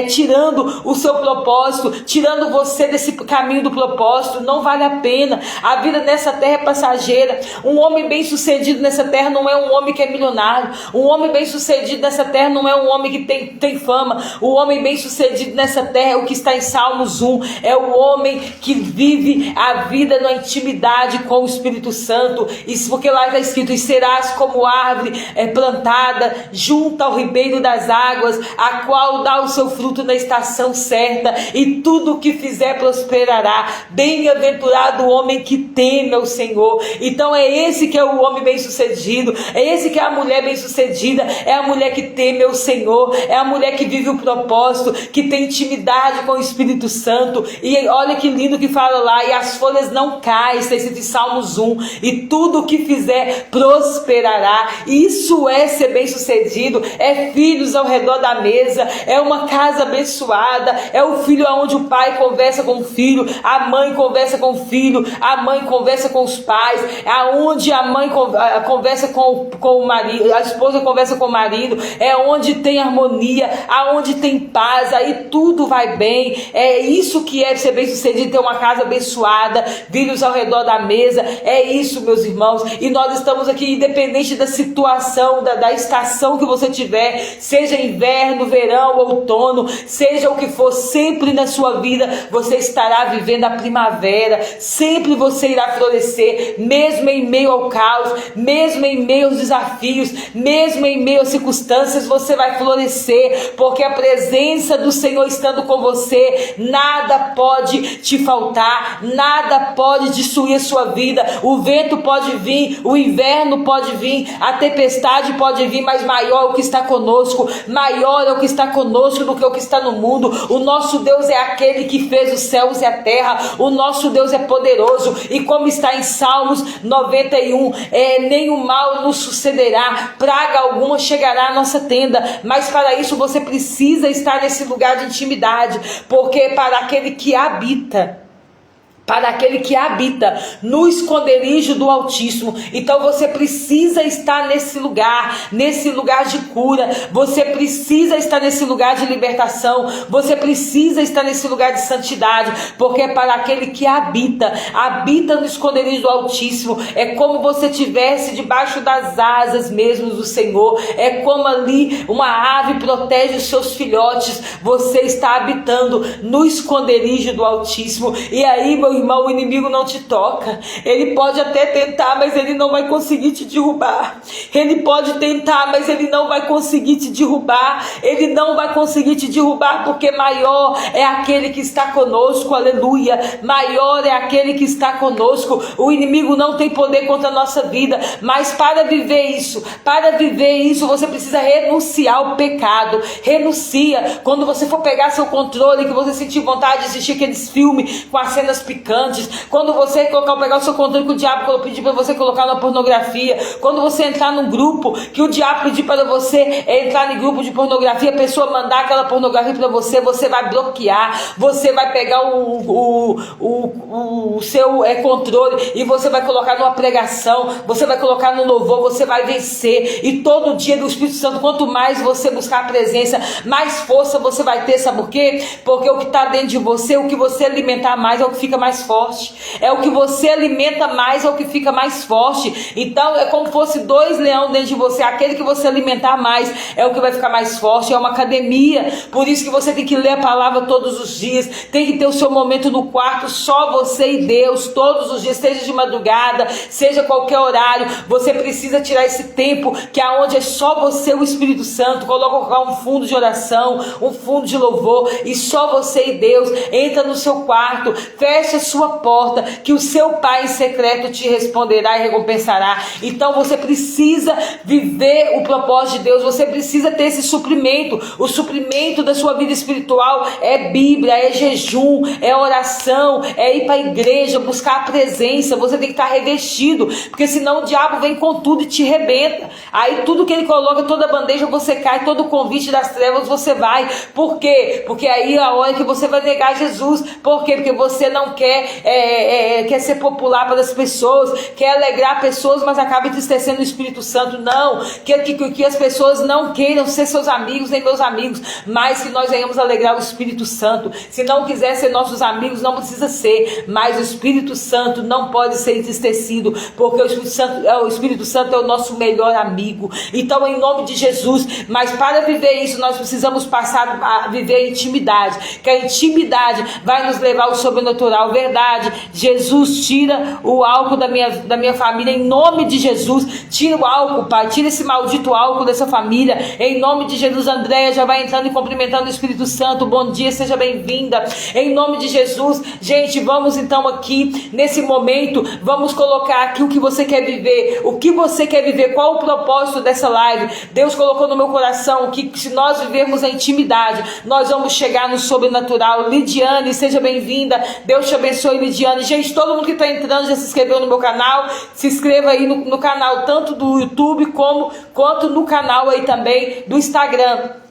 tirando o seu propósito, tirando você desse caminho do propósito. Não vale a pena. A vida nessa terra é passageira. Um homem bem sucedido nessa terra não é um homem que é milionário. Um homem bem sucedido nessa terra não é um homem que tem fama. O homem bem sucedido nessa terra é o que está em Salmos 1. É o homem que vive a vida na intimidade com o Espírito Santo. Isso porque lá está escrito: e serás como árvore plantada junto ao ribeiro das águas, a qual dá o seu fruto na estação certa, e tudo o que fizer prosperará. Bem-aventurado o homem que teme ao Senhor. Então é esse que é o homem bem sucedido, é esse que é a mulher bem-sucedida, é a mulher que teme ao Senhor, é a mulher que vive o propósito, que tem intimidade com o Espírito Santo. E olha que lindo que fala lá: e as folhas não caem, está escrito em Salmos 1, e tudo o que fizer prosperará. Isso é ser bem-sucedido, é filhos ao redor da mesa, é uma casa abençoada, é o filho onde o pai conversa com o filho, a mãe conversa com o filho, a mãe conversa com os pais, aonde a mãe conversa com o marido, a esposa conversa com o marido, é onde tem harmonia, aonde tem paz, aí tudo vai bem. É isso que é ser bem sucedido, ter uma casa abençoada, filhos ao redor da mesa. É isso, meus irmãos, e nós estamos aqui independente da situação, da estação que você tiver, seja inverno, verão, outono, seja o que for, sempre na sua vida você estará vivendo a primavera, sempre você irá florescer, mesmo em meio ao caos, mesmo em meio aos desafios, mesmo em meio às circunstâncias, você vai florescer, porque a presença do Senhor estando com você, nada pode te faltar, nada pode destruir a sua vida. O vento pode vir, o inverno pode vir, a tempestade pode vir, mas maior é o que está conosco, maior é o que está conosco do que o que está no mundo. O nosso Deus é aquele que fez os céus e a terra, o nosso Deus é poderoso, e como está em Salmos 91, nenhum mal nos sucederá, praga alguma chegará à nossa tenda. Mas para isso você precisa estar nesse lugar de intimidade, porque para aquele que habita no esconderijo do Altíssimo, então você precisa estar nesse lugar de cura, você precisa estar nesse lugar de libertação, você precisa estar nesse lugar de santidade, porque para aquele que habita no esconderijo do Altíssimo, é como você estivesse debaixo das asas mesmo do Senhor, é como ali uma ave protege os seus filhotes. Você está habitando no esconderijo do Altíssimo, e aí, meu irmão, o inimigo não te toca. Ele pode até tentar, mas ele não vai conseguir te derrubar. Ele pode tentar, mas ele não vai conseguir te derrubar. Ele não vai conseguir te derrubar, porque maior é aquele que está conosco, aleluia. Maior é aquele que está conosco. O inimigo não tem poder contra a nossa vida, mas para viver isso, você precisa renunciar ao pecado. Renuncia. Quando você for pegar seu controle, que você sentir vontade de assistir aqueles filmes com as cenas picantes, quando você pegar o seu controle que o diabo pedir para você colocar na pornografia, quando você entrar num grupo que o diabo pedir para você entrar em grupo de pornografia, a pessoa mandar aquela pornografia para você, você vai bloquear, você vai pegar o seu controle e você vai colocar numa pregação, você vai colocar no louvor, você vai vencer. E todo dia do Espírito Santo, quanto mais você buscar a presença, mais força você vai ter. Sabe por quê? Porque o que está dentro de você, o que você alimentar mais é o que fica mais forte. É o que você alimenta mais é o que fica mais forte. Então é como se fosse 2 leões dentro de você. Aquele que você alimentar mais é o que vai ficar mais forte. É uma academia. Por isso que você tem que ler a palavra todos os dias. Tem que ter o seu momento no quarto, só você e Deus, todos os dias, seja de madrugada, seja qualquer horário. Você precisa tirar esse tempo que é onde é só você e o Espírito Santo. Coloca um fundo de oração, um fundo de louvor, e só você e Deus. Entra no seu quarto, fecha a sua porta, que o seu Pai em secreto te responderá e recompensará. Então você precisa viver o propósito de Deus. Você precisa ter esse suprimento. O suprimento da sua vida espiritual é Bíblia, é jejum, é oração, é ir para a igreja, buscar a presença. Você tem que estar revestido, porque senão o diabo vem com tudo e te rebenta. Aí tudo que ele coloca, toda bandeja você cai, todo convite das trevas você vai. Por quê? Porque aí é a hora que você vai negar Jesus. Por quê? Porque você não quer quer ser popular para as pessoas, quer alegrar pessoas, mas acaba entristecendo o Espírito Santo. Não, que as pessoas não queiram ser seus amigos, nem meus amigos, mas que nós venhamos alegrar o Espírito Santo. Se não quiser ser nossos amigos, não precisa ser, mas o Espírito Santo não pode ser entristecido, porque o Espírito Santo é o nosso melhor amigo. Então, em nome de Jesus, mas para viver isso, nós precisamos passar a viver a intimidade, que a intimidade vai nos levar ao sobrenatural. Verdade, Jesus, tira o álcool da minha família, em nome de Jesus. Tira o álcool, Pai, tira esse maldito álcool dessa família, em nome de Jesus. Andréia já vai entrando e cumprimentando o Espírito Santo. Bom dia, seja bem-vinda, em nome de Jesus. Gente, vamos então aqui, nesse momento, vamos colocar aqui o que você quer viver, o que você quer viver, qual o propósito dessa live. Deus colocou no meu coração que se nós vivermos a intimidade, nós vamos chegar no sobrenatural. Lidiane, seja bem-vinda, Deus te abençoe, Lidiane. Gente, todo mundo que está entrando já se inscreveu no meu canal, se inscreva aí no canal, tanto do YouTube quanto no canal aí também do Instagram.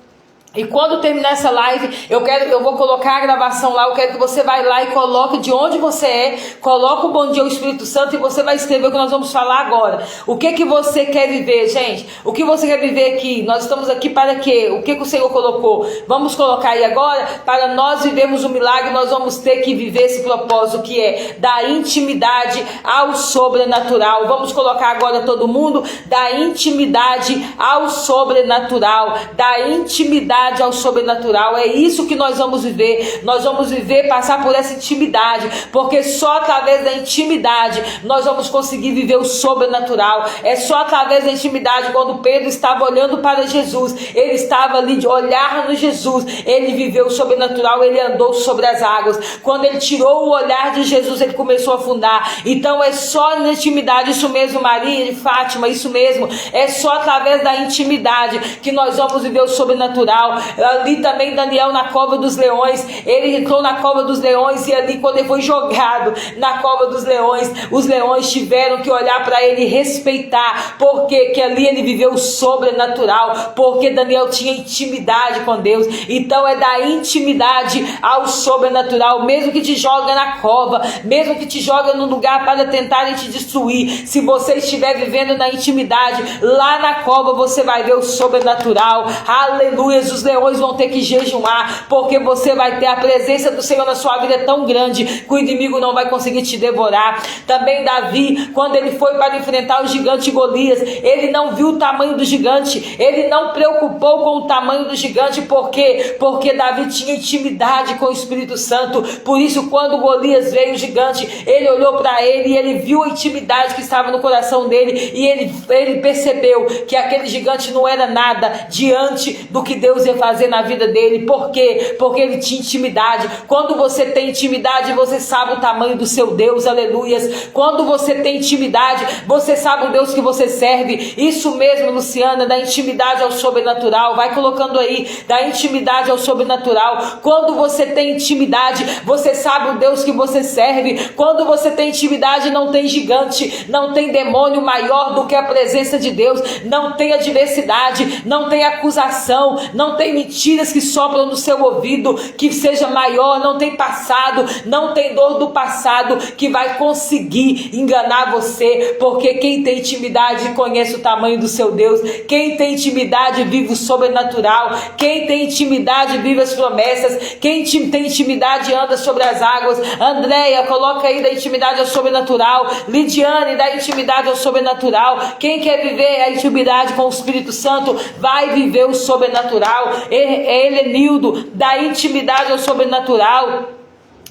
E quando terminar essa live, eu vou colocar a gravação lá. Eu quero que você vai lá e coloque de onde você é, coloca o bom dia ao Espírito Santo, e você vai escrever o que nós vamos falar agora. O que você quer viver, gente? O que você quer viver aqui? Nós estamos aqui para quê? O que o Senhor colocou? Vamos colocar aí agora. Para nós vivermos o milagre, nós vamos ter que viver esse propósito, que é da intimidade ao sobrenatural. Vamos colocar agora todo mundo, da intimidade ao sobrenatural, da intimidade ao sobrenatural. É isso que nós vamos viver. Nós vamos viver, passar por essa intimidade, porque só através da intimidade nós vamos conseguir viver o sobrenatural. É só através da intimidade. Quando Pedro estava olhando para Jesus, ele estava ali de olhar no Jesus, ele viveu o sobrenatural, ele andou sobre as águas. Quando ele tirou o olhar de Jesus, ele começou a afundar. Então é só na intimidade, isso mesmo, Maria de Fátima, isso mesmo, é só através da intimidade que nós vamos viver o sobrenatural. Ali também Daniel na cova dos leões, ele entrou na cova dos leões, e ali quando ele foi jogado na cova dos leões, os leões tiveram que olhar para ele e respeitar, porque que ali ele viveu o sobrenatural, porque Daniel tinha intimidade com Deus. Então é da intimidade ao sobrenatural. Mesmo que te joga na cova, mesmo que te joga no lugar para tentarem te destruir, se você estiver vivendo na intimidade, lá na cova você vai ver o sobrenatural. Aleluia, Jesus os leões vão ter que jejuar, porque você vai ter a presença do Senhor na sua vida tão grande que o inimigo não vai conseguir te devorar. Também Davi, quando ele foi para enfrentar o gigante Golias, ele não viu o tamanho do gigante, ele não preocupou com o tamanho do gigante, porque Davi tinha intimidade com o Espírito Santo. Por isso, quando Golias veio, o gigante, ele olhou para ele e ele viu a intimidade que estava no coração dele, e ele percebeu que aquele gigante não era nada diante do que Deus ia fazer na vida dele. Por quê? Porque ele tinha intimidade. Quando você tem intimidade, você sabe o tamanho do seu Deus, aleluias. Quando você tem intimidade, você sabe o Deus que você serve. Isso mesmo, Luciana, da intimidade ao sobrenatural. Vai colocando aí, da intimidade ao sobrenatural. Quando você tem intimidade, você sabe o Deus que você serve. Quando você tem intimidade, não tem gigante, não tem demônio maior do que a presença de Deus, não tem adversidade, não tem acusação, não tem mentiras que sopram no seu ouvido que seja maior, não tem passado, não tem dor do passado que vai conseguir enganar você, porque quem tem intimidade conhece o tamanho do seu Deus. Quem tem intimidade vive o sobrenatural. Quem tem intimidade vive as promessas. Quem tem intimidade anda sobre as águas. Andréia, coloca aí da intimidade ao sobrenatural. Lidiane, da intimidade ao sobrenatural. Quem quer viver a intimidade com o Espírito Santo vai viver o sobrenatural. Helenildo, da intimidade ao sobrenatural.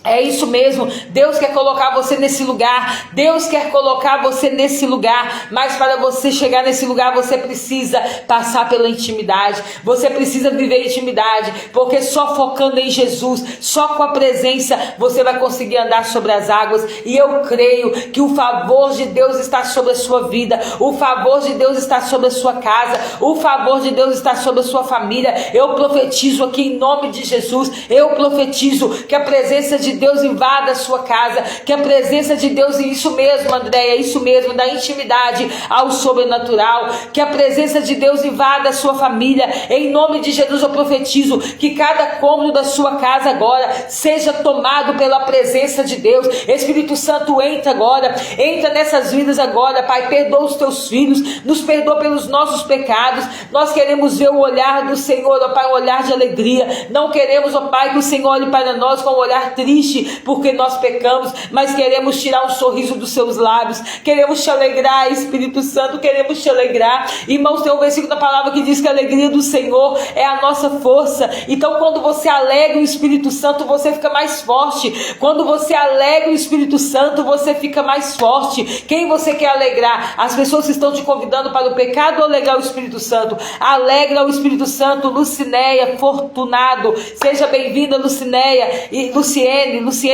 É isso mesmo, Deus quer colocar você nesse lugar, Deus quer colocar você nesse lugar, mas para você chegar nesse lugar, você precisa passar pela intimidade, você precisa viver intimidade, porque só focando em Jesus, só com a presença, você vai conseguir andar sobre as águas. E eu creio que o favor de Deus está sobre a sua vida, o favor de Deus está sobre a sua casa, o favor de Deus está sobre a sua família. Eu profetizo aqui em nome de Jesus, eu profetizo que a presença de Deus invada a sua casa, que a presença de Deus, e isso mesmo, Andréia, isso mesmo, da intimidade ao sobrenatural, que a presença de Deus invada a sua família. Em nome de Jesus eu profetizo que cada cômodo da sua casa agora seja tomado pela presença de Deus. Espírito Santo, entra agora, entra nessas vidas agora, Pai, perdoa os teus filhos, nos perdoa pelos nossos pecados. Nós queremos ver o olhar do Senhor, ó Pai, um olhar de alegria. Não queremos, ó Pai, que o Senhor olhe para nós com um olhar triste porque nós pecamos, mas queremos tirar um sorriso dos seus lábios, queremos te alegrar, Espírito Santo, queremos te alegrar. Irmãos, tem um versículo da palavra que diz que a alegria do Senhor é a nossa força. Então quando você alegra o Espírito Santo, você fica mais forte. Quando você alegra o Espírito Santo, você fica mais forte. Quem você quer alegrar? As pessoas que estão te convidando para o pecado ou alegrar o Espírito Santo? Alegra o Espírito Santo. Lucinéia Fortunado, seja bem-vinda, Lucinéia. E Luciene,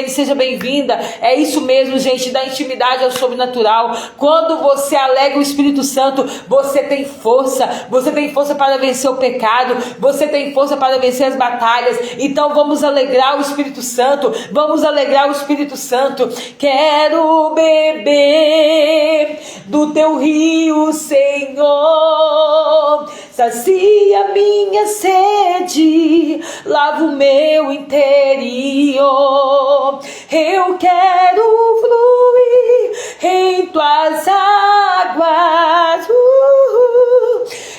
seja bem-vinda. É isso mesmo, gente, da intimidade ao sobrenatural. Quando você alegra o Espírito Santo, você tem força para vencer o pecado, você tem força para vencer as batalhas. Então vamos alegrar o Espírito Santo, vamos alegrar o Espírito Santo. Quero beber do teu rio, Senhor, sacia minha sede, lava o meu interior. Eu quero fluir em tuas águas.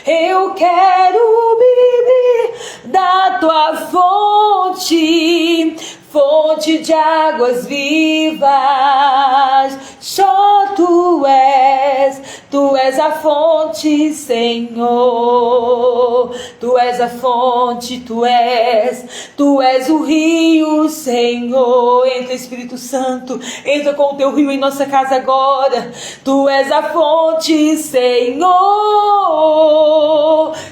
Eu quero beber da tua fonte, fonte de águas vivas. Só tu és a fonte, Senhor. Tu és a fonte, tu és o rio, Senhor. Entra, Espírito Santo, entra com o teu rio em nossa casa agora. Tu és a fonte, Senhor.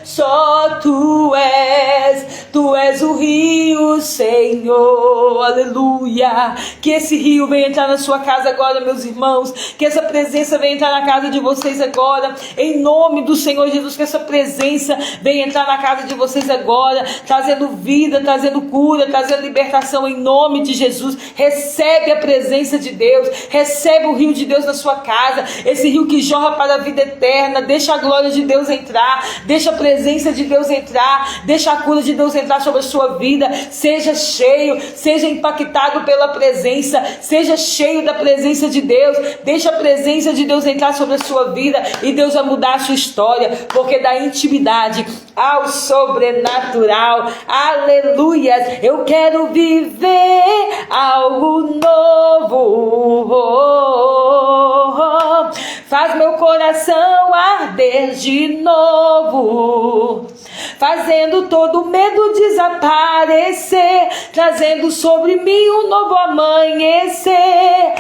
Só tu és o rio, Senhor. Aleluia. Que esse rio venha entrar na sua casa agora, meus irmãos. Que essa presença venha entrar na casa de vocês agora, em nome do Senhor Jesus. Que essa presença venha entrar na casa de vocês agora, trazendo vida, trazendo cura, trazendo libertação, em nome de Jesus. Recebe a presença de Deus, recebe o rio de Deus na sua casa, esse rio que jorra para a vida eterna. Deixa a glória de Deus entrar, deixa a presença de Deus entrar, deixa a cura de Deus entrar entrar sobre a sua vida. Seja cheio, seja impactado pela presença, seja cheio da presença de Deus. Deixa a presença de Deus entrar sobre a sua vida e Deus vai mudar a sua história, porque da intimidade ao sobrenatural, aleluia. Eu quero viver algo novo, faz meu coração arder de novo, fazendo todo medo desaparecer, trazendo sobre mim um novo amanhecer.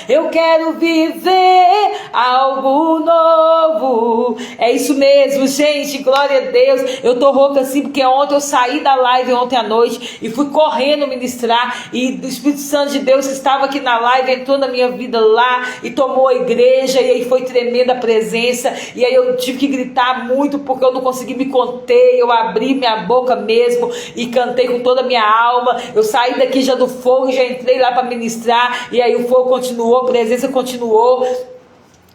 Eu quero viver algo novo. É isso mesmo, gente, glória a Deus. Eu tô rouca assim porque ontem eu saí da live ontem à noite e fui correndo ministrar, e o Espírito Santo de Deus que estava aqui na live entrou na minha vida lá e tomou a igreja, e aí foi tremenda a presença, e aí eu tive que gritar muito porque eu não consegui me conter. Eu abri minha boca mesmo e cantei com toda a minha alma. Eu saí daqui já do fogo e já entrei lá para ministrar, e aí o fogo continuou, a presença continuou.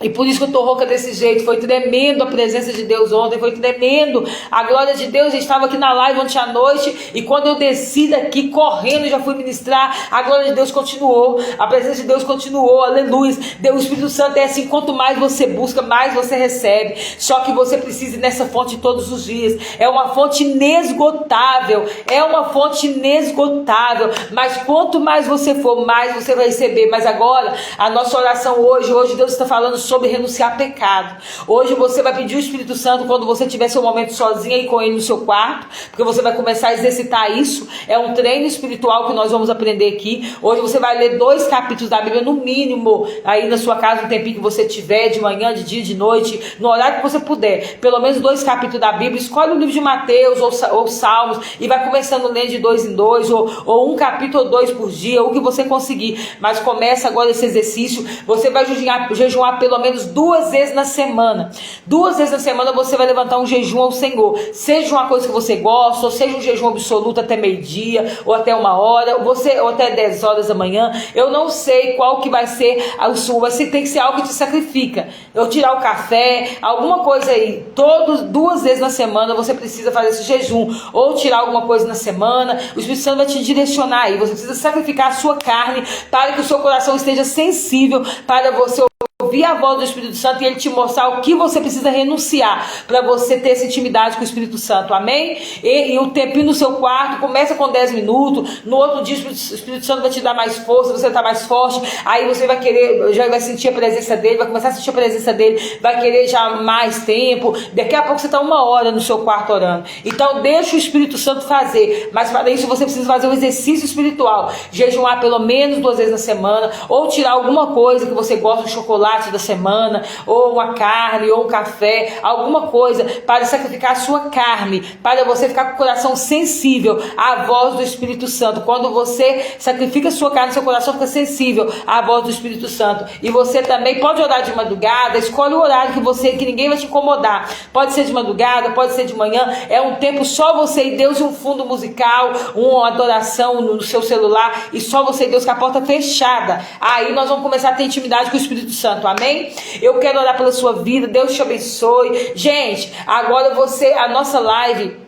E por isso que eu tô rouca desse jeito. Foi tremendo a presença de Deus ontem, foi tremendo a glória de Deus. Eu estava aqui na live ontem à noite, e quando eu desci daqui correndo, já fui ministrar, a glória de Deus continuou, a presença de Deus continuou, aleluia. O Espírito Santo é assim, quanto mais você busca, mais você recebe. Só que você precisa ir nessa fonte todos os dias. É uma fonte inesgotável, é uma fonte inesgotável, mas quanto mais você for, mais você vai receber. Mas agora, a nossa oração hoje Deus está falando sobre renunciar a pecado. Hoje você vai pedir o Espírito Santo quando você tiver seu momento sozinha e com ele no seu quarto, porque você vai começar a exercitar isso. É um treino espiritual que nós vamos aprender aqui. Hoje você vai ler 2 capítulos da Bíblia no mínimo, aí na sua casa, no tempinho que você tiver, de manhã, de dia, de noite, no horário que você puder, pelo menos 2 capítulos da Bíblia. Escolhe o livro de Mateus ou Salmos e vai começando a ler de 2 em 2, ou 1 capítulo ou 2 por dia, o que você conseguir, mas começa agora esse exercício. Você vai jejuar pelo menos 2 vezes na semana. 2 vezes na semana você vai levantar um jejum ao Senhor. Seja uma coisa que você gosta, ou seja um jejum absoluto até meio-dia, ou até 1 hora, ou até 10 horas da manhã. Eu não sei qual que vai ser a sua, mas tem que ser algo que te sacrifica. Eu tirar o café, alguma coisa aí. 2 vezes na semana você precisa fazer esse jejum, ou tirar alguma coisa na semana. O Espírito Santo vai te direcionar aí. Você precisa sacrificar a sua carne para que o seu coração esteja sensível, para você ouvir a voz do Espírito Santo e ele te mostrar o que você precisa renunciar para você ter essa intimidade com o Espírito Santo, amém? E o tempinho no seu quarto começa com 10 minutos, no outro dia o Espírito Santo vai te dar mais força, você está mais forte, aí você vai querer, já vai sentir a presença dele, vai começar a sentir a presença dele, vai querer já mais tempo. Daqui a pouco você está 1 hora no seu quarto orando. Então deixa o Espírito Santo fazer, mas para isso você precisa fazer um exercício espiritual, jejuar pelo menos 2 vezes na semana, ou tirar alguma coisa que você gosta, um chocolate da semana, ou uma carne, ou um café, alguma coisa para sacrificar a sua carne, para você ficar com o coração sensível à voz do Espírito Santo. Quando você sacrifica a sua carne, seu coração fica sensível à voz do Espírito Santo. E você também pode orar de madrugada, escolhe o horário que ninguém vai te incomodar. Pode ser de madrugada, pode ser de manhã, é um tempo só você e Deus, um fundo musical, uma adoração no seu celular, e só você e Deus com a porta fechada. Aí nós vamos começar a ter intimidade com o Espírito Santo, amém? Eu quero orar pela sua vida, Deus te abençoe. Gente, agora a nossa live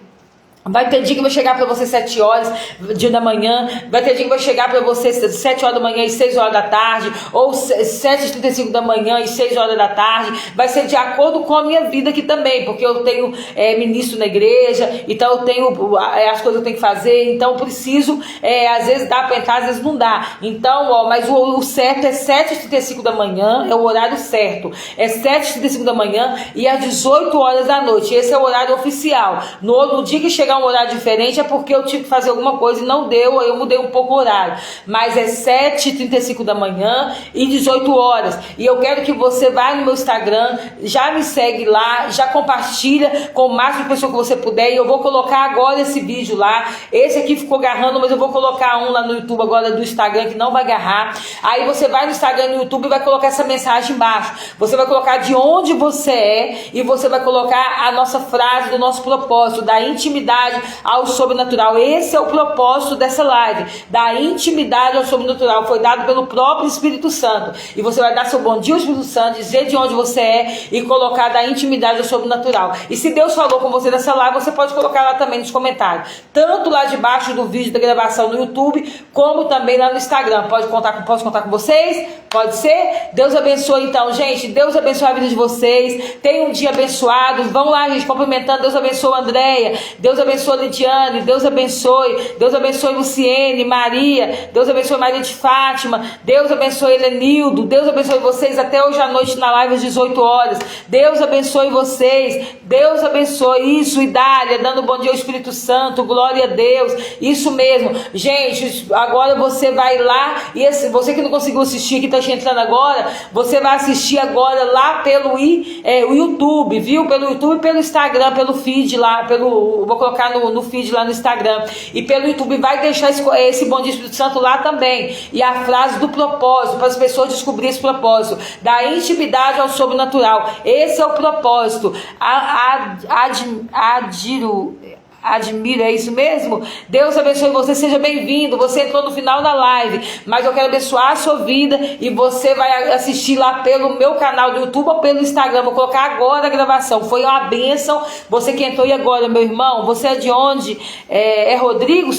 vai ter dia que vai chegar para você 7 horas da manhã, vai ter dia que vai chegar para você 7 horas da manhã e 6 horas da tarde, ou 7h35 da manhã e 6 horas da tarde. Vai ser de acordo com a minha vida aqui também, porque eu tenho ministro na igreja, então eu tenho as coisas que eu tenho que fazer, então eu preciso, às vezes dá para entrar, às vezes não dá. Então, mas o certo é 7h35 da manhã, é o horário certo, é 7h35 da manhã e às 18 horas da noite. Esse é o horário oficial. No dia que chegar um horário diferente é porque eu tive que fazer alguma coisa e não deu, aí eu mudei um pouco o horário, mas é 7h35 da manhã e 18 horas, e eu quero que você vá no meu Instagram, já me segue lá, já compartilha com o máximo de pessoas que você puder, e eu vou colocar agora esse vídeo lá. Esse aqui ficou agarrando, mas eu vou colocar um lá no YouTube agora do Instagram que não vai agarrar. Aí você vai no Instagram e no YouTube e vai colocar essa mensagem embaixo, você vai colocar de onde você é, e você vai colocar a nossa frase do nosso propósito, da intimidade intimidade ao sobrenatural. Esse é o propósito dessa live, da intimidade ao sobrenatural. Foi dado pelo próprio Espírito Santo. E você vai dar seu bom dia ao Espírito Santo, dizer de onde você é e colocar da intimidade ao sobrenatural. E se Deus falou com você nessa live, você pode colocar lá também nos comentários. Tanto lá debaixo do vídeo da gravação no YouTube, como também lá no Instagram. Posso contar com vocês? Pode ser? Deus abençoe então, gente. Deus abençoe a vida de vocês. Tenham um dia abençoado. Vão lá, gente, cumprimentando. Deus abençoe a Andréia. Deus abençoe a Lidiane. Deus abençoe Luciene, Maria. Deus abençoe Maria de Fátima. Deus abençoe Helenildo. Deus abençoe vocês até hoje à noite na live às 18 horas. Deus abençoe vocês. Deus abençoe isso. Idália, dando bom dia ao Espírito Santo. Glória a Deus. Isso mesmo. Gente, agora você vai lá e você que não conseguiu assistir, que está entrando agora, você vai assistir agora lá pelo YouTube, viu? Pelo YouTube e pelo Instagram, pelo feed lá, vou colocar no feed lá no Instagram. E pelo YouTube vai deixar esse bom dia Espírito Santo lá também. E a frase do propósito, para as pessoas descobrirem esse propósito, da intimidade ao sobrenatural. Esse é o propósito. Admira, é isso mesmo? Deus abençoe você, seja bem-vindo. Você entrou no final da live, mas eu quero abençoar a sua vida e você vai assistir lá pelo meu canal do YouTube ou pelo Instagram. Vou colocar agora a gravação. Foi uma bênção. Você que entrou e agora, meu irmão, você é de onde? É Rodrigo?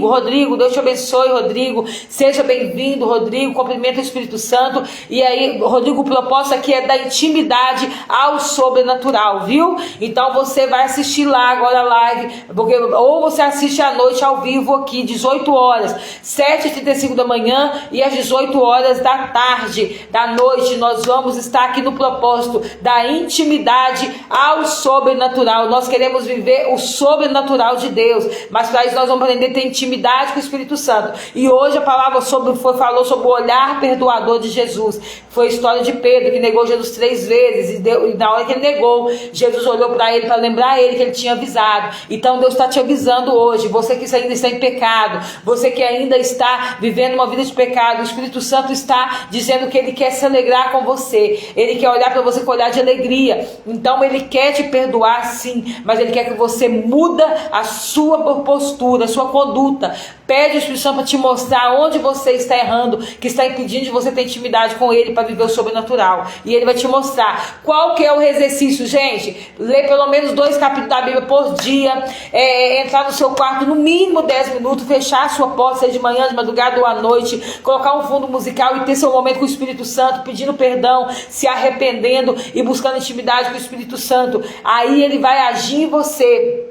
Rodrigo, Deus te abençoe, Rodrigo. Seja bem-vindo, Rodrigo. Cumprimento o Espírito Santo. E aí, Rodrigo, o propósito aqui é da intimidade ao sobrenatural, viu? Então você vai assistir lá agora lá. Porque, ou você assiste à noite ao vivo aqui, 18 horas, 7h35 da manhã e às 18 horas da tarde, da noite, nós vamos estar aqui no propósito da intimidade ao sobrenatural. Nós queremos viver o sobrenatural de Deus, mas para isso nós vamos aprender a ter intimidade com o Espírito Santo. E hoje a palavra falou sobre o olhar perdoador de Jesus. Foi a história de Pedro, que negou Jesus 3 vezes, e na hora que ele negou, Jesus olhou para ele, para lembrar ele que ele tinha avisado. Então Deus está te avisando hoje, você que ainda está em pecado, você que ainda está vivendo uma vida de pecado, o Espírito Santo está dizendo que Ele quer se alegrar com você, Ele quer olhar para você com olhar de alegria. Então Ele quer te perdoar sim, mas Ele quer que você muda a sua postura, a sua conduta. Pede o Espírito Santo para te mostrar onde você está errando, que está impedindo de você ter intimidade com Ele para viver o sobrenatural. E Ele vai te mostrar qual que é o exercício, gente. Lê pelo menos 2 capítulos da Bíblia por dia. Entrar no seu quarto no mínimo 10 minutos, fechar a sua porta, seja de manhã, de madrugada ou à noite, colocar um fundo musical e ter seu momento com o Espírito Santo, pedindo perdão, se arrependendo e buscando intimidade com o Espírito Santo. Aí ele vai agir em você.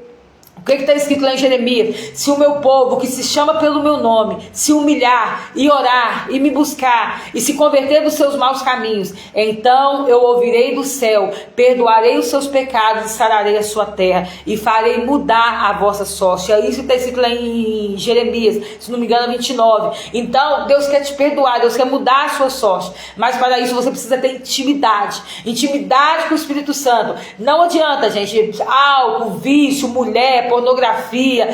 O que está escrito lá em Jeremias? Se o meu povo, que se chama pelo meu nome, se humilhar e orar e me buscar e se converter dos seus maus caminhos, então eu ouvirei do céu, perdoarei os seus pecados e sararei a sua terra e farei mudar a vossa sorte. É isso que está escrito lá em Jeremias, se não me engano 29. Então Deus quer te perdoar, Deus quer mudar a sua sorte, mas para isso você precisa ter intimidade com o Espírito Santo. Não adianta, gente, álcool, vício, mulher, pornografia,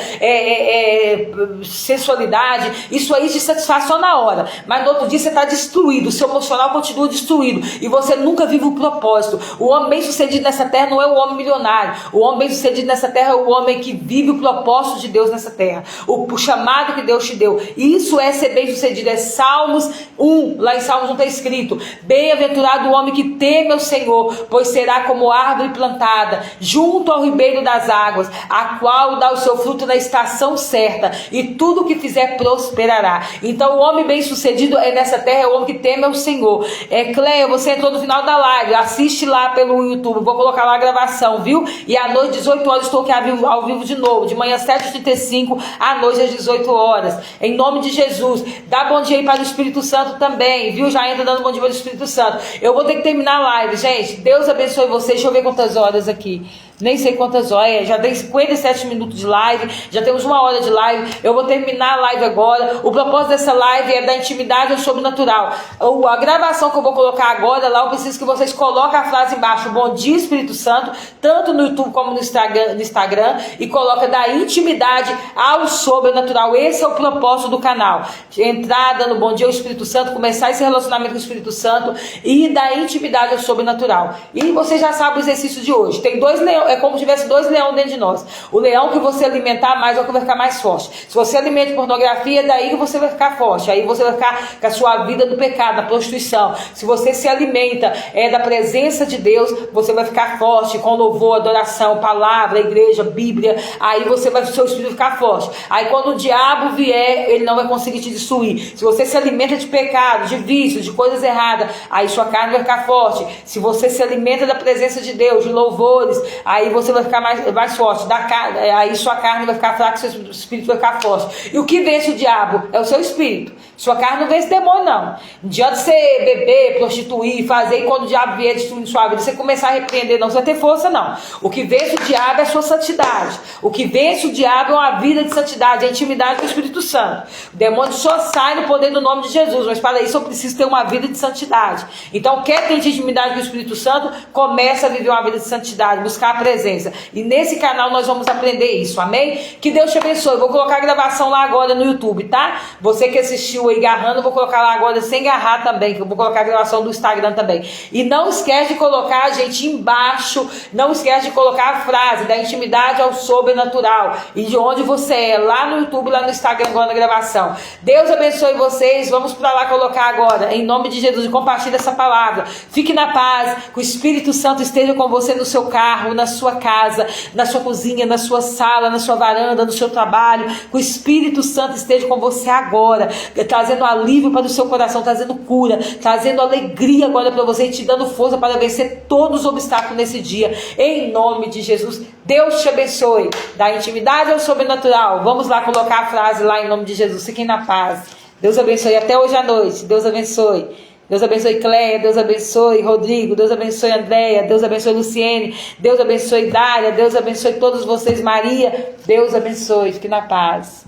sensualidade, isso aí te satisfaz só na hora, mas no outro dia você está destruído, o seu emocional continua destruído e você nunca vive o propósito. O homem bem sucedido nessa terra não é o homem milionário, o homem bem sucedido nessa terra é o homem que vive o propósito de Deus nessa terra, o chamado que Deus te deu. Isso é ser bem sucedido, é Salmos 1, lá em Salmos 1 está escrito: bem-aventurado o homem que teme ao Senhor, pois será como árvore plantada junto ao ribeiro das águas, a qual dá o seu fruto na estação certa, e tudo que fizer prosperará. Então o homem bem sucedido nessa terra é o homem que teme ao Senhor. Cleia, você entrou no final da live, assiste lá pelo YouTube, vou colocar lá a gravação, viu? E à noite 18 horas estou aqui ao vivo de novo, de manhã 7h35, à noite às 18 horas, em nome de Jesus. Dá bom dia aí para o Espírito Santo também, viu? Já entra dando bom dia para o Espírito Santo. Eu vou ter que terminar a live, gente. Deus abençoe vocês. Deixa eu ver quantas horas aqui. Nem sei quantas horas, já tem 57 minutos de live, já temos 1 hora de live. Eu vou terminar a live agora. O propósito dessa live é da intimidade ao sobrenatural. A gravação que eu vou colocar agora lá, eu preciso que vocês coloquem a frase embaixo: bom dia Espírito Santo, tanto no YouTube como no Instagram, e coloca da intimidade ao sobrenatural. Esse é o propósito do canal, entrar dando bom dia ao Espírito Santo, começar esse relacionamento com o Espírito Santo e da intimidade ao sobrenatural. E você já sabe o exercício de hoje. Tem dois leões leão é como se tivesse 2 leões dentro de nós. O leão que você alimentar mais é o que vai ficar mais forte. Se você alimenta pornografia, é daí que você vai ficar forte. Aí você vai ficar com a sua vida do pecado, da prostituição. Se você se alimenta da presença de Deus, você vai ficar forte com louvor, adoração, palavra, igreja, Bíblia. Aí você vai, seu espírito ficar forte. Aí quando o diabo vier, ele não vai conseguir te destruir. Se você se alimenta de pecado, de vícios, de coisas erradas, aí sua carne vai ficar forte. Se você se alimenta da presença de Deus, de louvores, aí você vai ficar mais forte. Aí sua carne vai ficar fraca, seu espírito vai ficar forte. E o que vence o diabo é o seu espírito. Sua carne não vence demônio, não. Não adianta você beber, prostituir, fazer, e quando o diabo vier destruir sua vida, você começar a repreender, não, você vai ter força, não. O que vence o diabo é a sua santidade. O que vence o diabo é uma vida de santidade, a intimidade com o Espírito Santo. O demônio só sai no poder do nome de Jesus, mas para isso eu preciso ter uma vida de santidade. Então, quer ter intimidade com o Espírito Santo, começa a viver uma vida de santidade, buscar a presença. E nesse canal nós vamos aprender isso, amém? Que Deus te abençoe. Eu vou colocar a gravação lá agora no YouTube, tá? Você que assistiu aí garrando, eu vou colocar lá agora sem garrar também, que eu vou colocar a gravação do Instagram também. E não esquece de colocar, gente, embaixo, não esquece de colocar a frase da intimidade ao sobrenatural e de onde você é, lá no YouTube, lá no Instagram, agora na gravação. Deus abençoe vocês. Vamos para lá colocar agora, em nome de Jesus, e compartilhe essa palavra. Fique na paz, que o Espírito Santo esteja com você no seu carro, na sua casa, na sua cozinha, na sua sala, na sua varanda, no seu trabalho. Que o Espírito Santo esteja com você agora, trazendo alívio para o seu coração, trazendo cura, trazendo alegria agora para você e te dando força para vencer todos os obstáculos nesse dia, em nome de Jesus. Deus te abençoe, da intimidade ao sobrenatural. Vamos lá colocar a frase lá em nome de Jesus. Fiquem na paz. Deus abençoe até hoje à noite. Deus abençoe. Deus abençoe Cléia, Deus abençoe Rodrigo, Deus abençoe Andréia, Deus abençoe Luciene, Deus abençoe Dália, Deus abençoe todos vocês, Maria, Deus abençoe. Fique na paz.